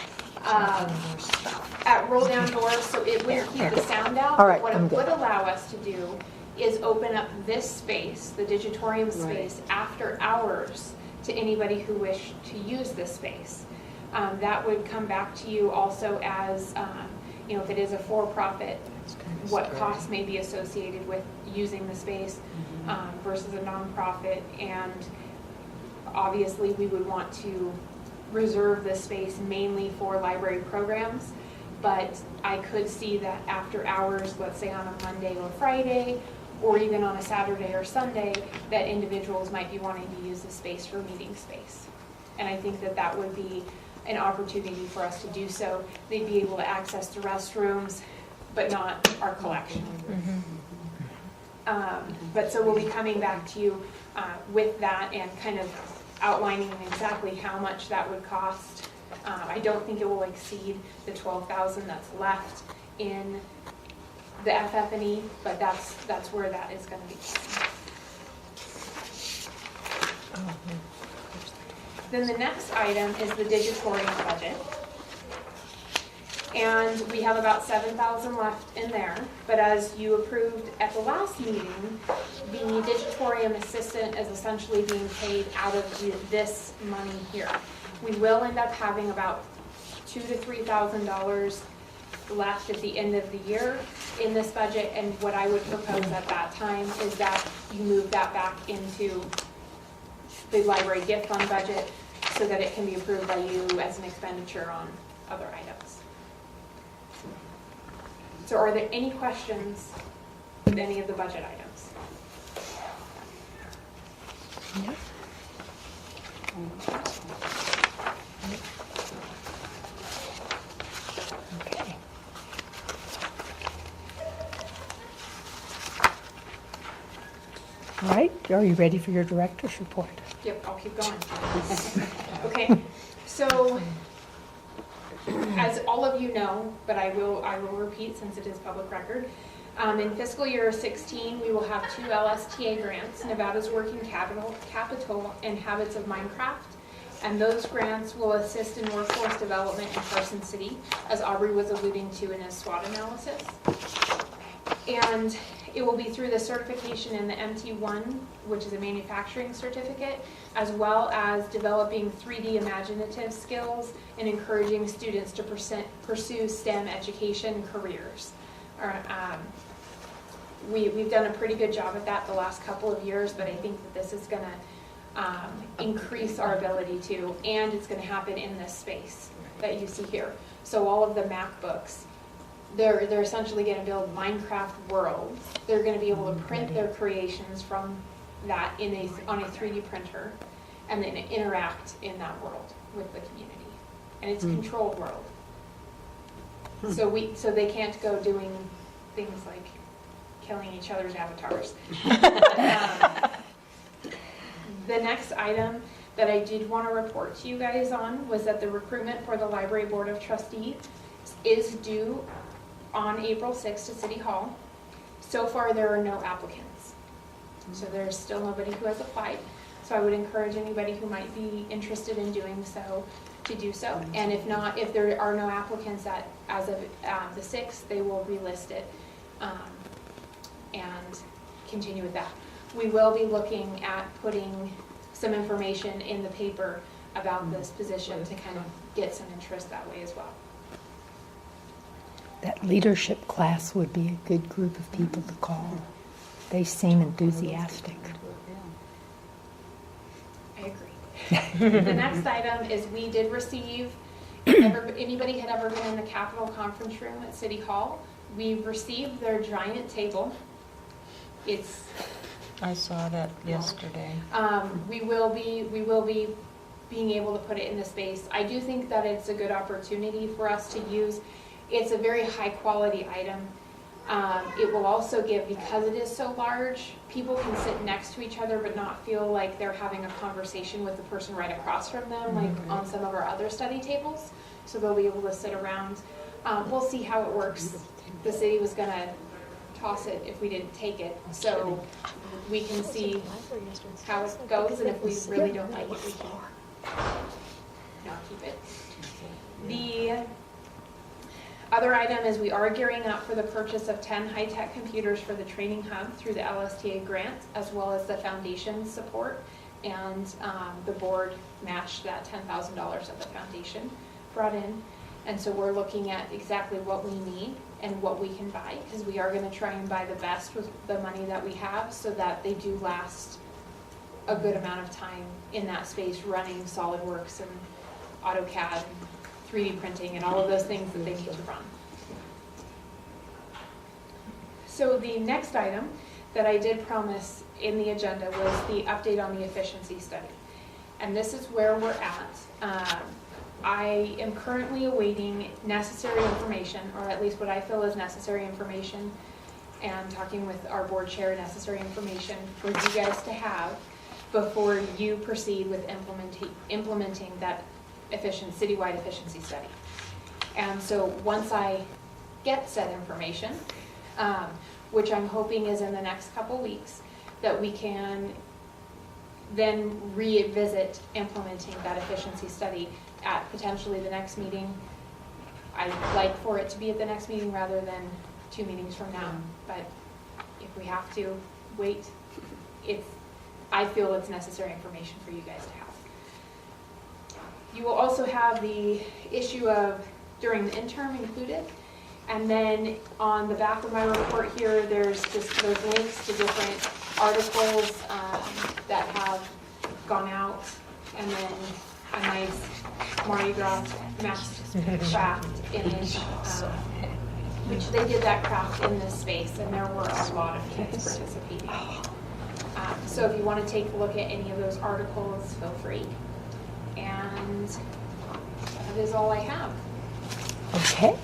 At roll down doors, so it would keep the sound out. All right, What I'm it good. would allow us to do is open up this space, the digitorium space, after hours to anybody who wished to use this space. That would come back to you also as, if it is a for-profit, what costs may be associated with using the space versus a nonprofit. And obviously, we would want to reserve this space mainly for library programs. But I could see that after hours, let's say on a Monday or Friday, or even on a Saturday or Sunday, that individuals might be wanting to use the space for meeting space. And I think that that would be an opportunity for us to do so. They'd be able to access the restrooms, but not our collection. But so we'll be coming back to you with that and kind of outlining exactly how much that would cost. I don't think it will exceed the $12,000 that's left in the FF&E, but that's where that is going to be. Then the next item is the digitorium budget. And we have about $7,000 left in there, but as you approved at the last meeting, the digitorium assistant is essentially being paid out of this money here. We will end up having about $2,000 to $3,000 left at the end of the year in this budget, and what I would propose at that time is that you move that back into the library gift fund budget so that it can be approved by you as an expenditure on other items. So are there any questions with any of the budget items? Yep. Okay. All right, are you ready for your director's report? Yep, I'll keep going. Okay, so as all of you know, but I will repeat since it is public record, in fiscal year 16, we will have 2 LSTA grants, Nevada's Working Capital, and Habits of Minecraft. And those grants will assist in workforce development in Carson City, as Aubrey was alluding to in his SWOT analysis. And it will be through the certification in the MT1, which is a manufacturing certificate, as well as developing 3D imaginative skills and encouraging students to pursue STEM education careers. We've done a pretty good job at that the last couple of years, but I think that this is going to increase our ability to, and it's going to happen in this space that you see here. So all of the MacBooks, they're essentially going to build Minecraft worlds. They're going to be able to print their creations from that on a 3D printer, and then interact in that world with the community. And it's a controlled world. So they can't go doing things like killing each other's avatars. The next item that I did want to report to you guys on was that the recruitment for the Library Board of Trustees is due on April 6th to City Hall. So far, there are no applicants. So there's still nobody who has applied. So I would encourage anybody who might be interested in doing so to do so. And if not, if there are no applicants as of the 6th, they will relist it and continue with that. We will be looking at putting some information in the paper about this position to kind of get some interest that way as well. That leadership class would be a good group of people to call. They seem enthusiastic. I agree. The next item is we did receive, if anybody had ever been in the Capitol Conference Room at City Hall, we received their giant table. I saw that yesterday. We will be being able to put it in the space. I do think that it's a good opportunity for us to use. It's a very high quality item. It will also give, because it is so large, people can sit next to each other but not feel like they're having a conversation with the person right across from them, like on some of our other study tables. So they'll be able to sit around. We'll see how it works. The city was going to toss it if we didn't take it, so we can see how it goes, and if we really don't like it, we can not keep it. The other item is we are gearing up for the purchase of 10 high-tech computers for the training hub through the LSTA grant, as well as the foundation support, and the board matched that $10,000 that the foundation brought in. And so we're looking at exactly what we need and what we can buy, because we are going to try and buy the best with the money that we have so that they do last a good amount of time in that space running SolidWorks and AutoCAD and 3D printing and all of those things that they need to run. So the next item that I did promise in the agenda was the update on the efficiency study. And this is where we're at. I am currently awaiting necessary information, or at least what I feel is necessary information, and talking with our board chair, necessary information for you guys to have before you proceed with implementing that citywide efficiency study. And so once I get said information, which I'm hoping is in the next couple weeks, that we can then revisit implementing that efficiency study at potentially the next meeting. I'd like for it to be at the next meeting rather than 2 meetings from now, but if we have to wait, I feel it's necessary information for you guys to have. You will also have the issue of during the interim included, and then on the back of my report here, there's links to different articles that have gone out, and then a nice Mardi Gras masked craft image, which they did that craft in this space, and there were a lot of kids participating. So if you want to take a look at any of those articles, feel free. And that is all I have. Okay.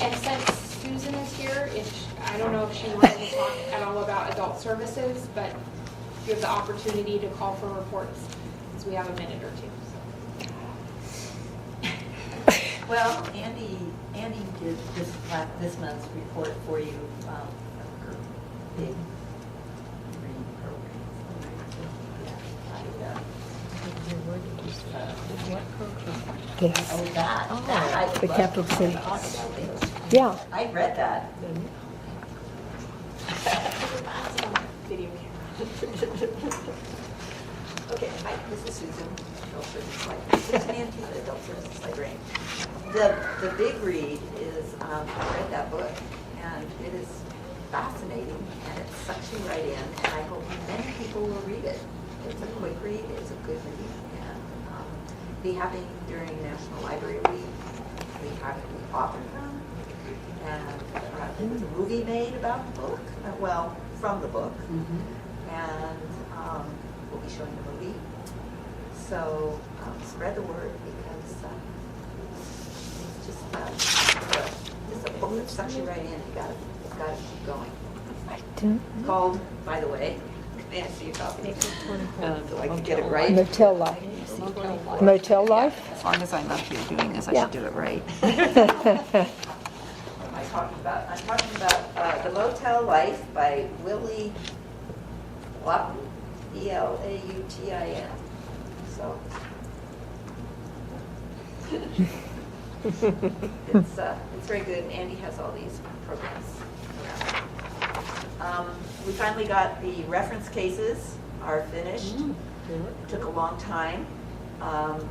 And since Susan is here, I don't know if she wanted to talk at all about adult adult services, but you have the opportunity to call for reports, so we have a minute or two. Well, Andy did this month's report for you, her big green program. Yes. Oh, that. I The love capital to city. talk about it. Yeah. I read that. Video camera. Okay, hi, this is Susan, adult services librarian. Susan Ante, the adult services librarian. The big read is, I read that book, and it is fascinating, and it sucks you right in, and I hope many people will read it. It's a quick read, it's a good read, and be happening during National Library Week. We have the author come, and there was a movie made about the book, well, from the book, and we'll be showing the movie. So spread the word, because it's just a book that sucks you right in. You gotta keep going. It's called, by the way, may I see a copy? So I can get it right. Motel Life. Motel Life? As long as I'm up here doing this, I Yeah. should do it right. What am I talking about? I'm talking about The Motel Life by Willie Lautin, Elautin. So it's very good. Andy has all these programs around. We finally got the reference cases are finished. Took a long time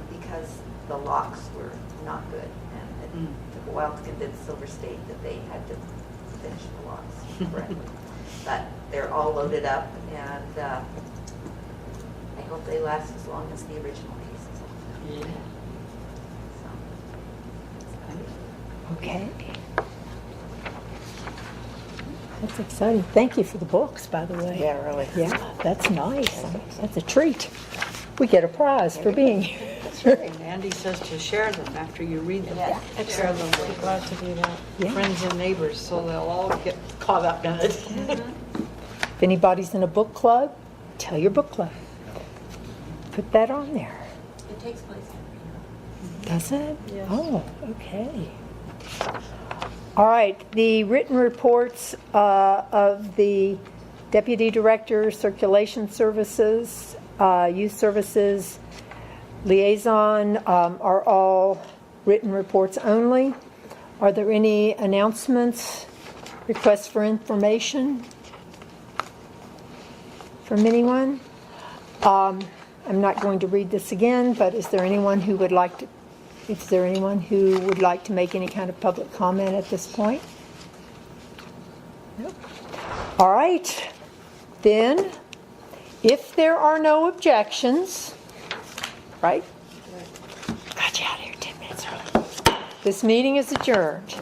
because the locks were not good, and it took a while to convince Silver State that they had to finish the locks correctly. But they're all loaded up, and I hope they last as long as the original cases. Yeah. So, Okay. That's exciting. Thank you for the books, by the way. Yeah, really. Yeah, that's nice. That's a treat. We get a prize for being here. Andy says to share them after you read them. Yeah. Share them with Glad to do that. Yeah. friends and neighbors, so they'll all get caught up in it. If anybody's in a book club, tell your book club. Put that on there. it takes place every year. Does it? Yes. Oh, okay. All right, the written reports of the Deputy Director, Circulation Services, Youth Services, Liaison are all written reports only. Are there any announcements, requests for information from anyone? I'm not going to read this again, but is there anyone who would like to make any kind of public comment at this point? Nope. All right. Then, if there are no objections, right? Got you out of here 10 minutes early. This meeting is adjourned.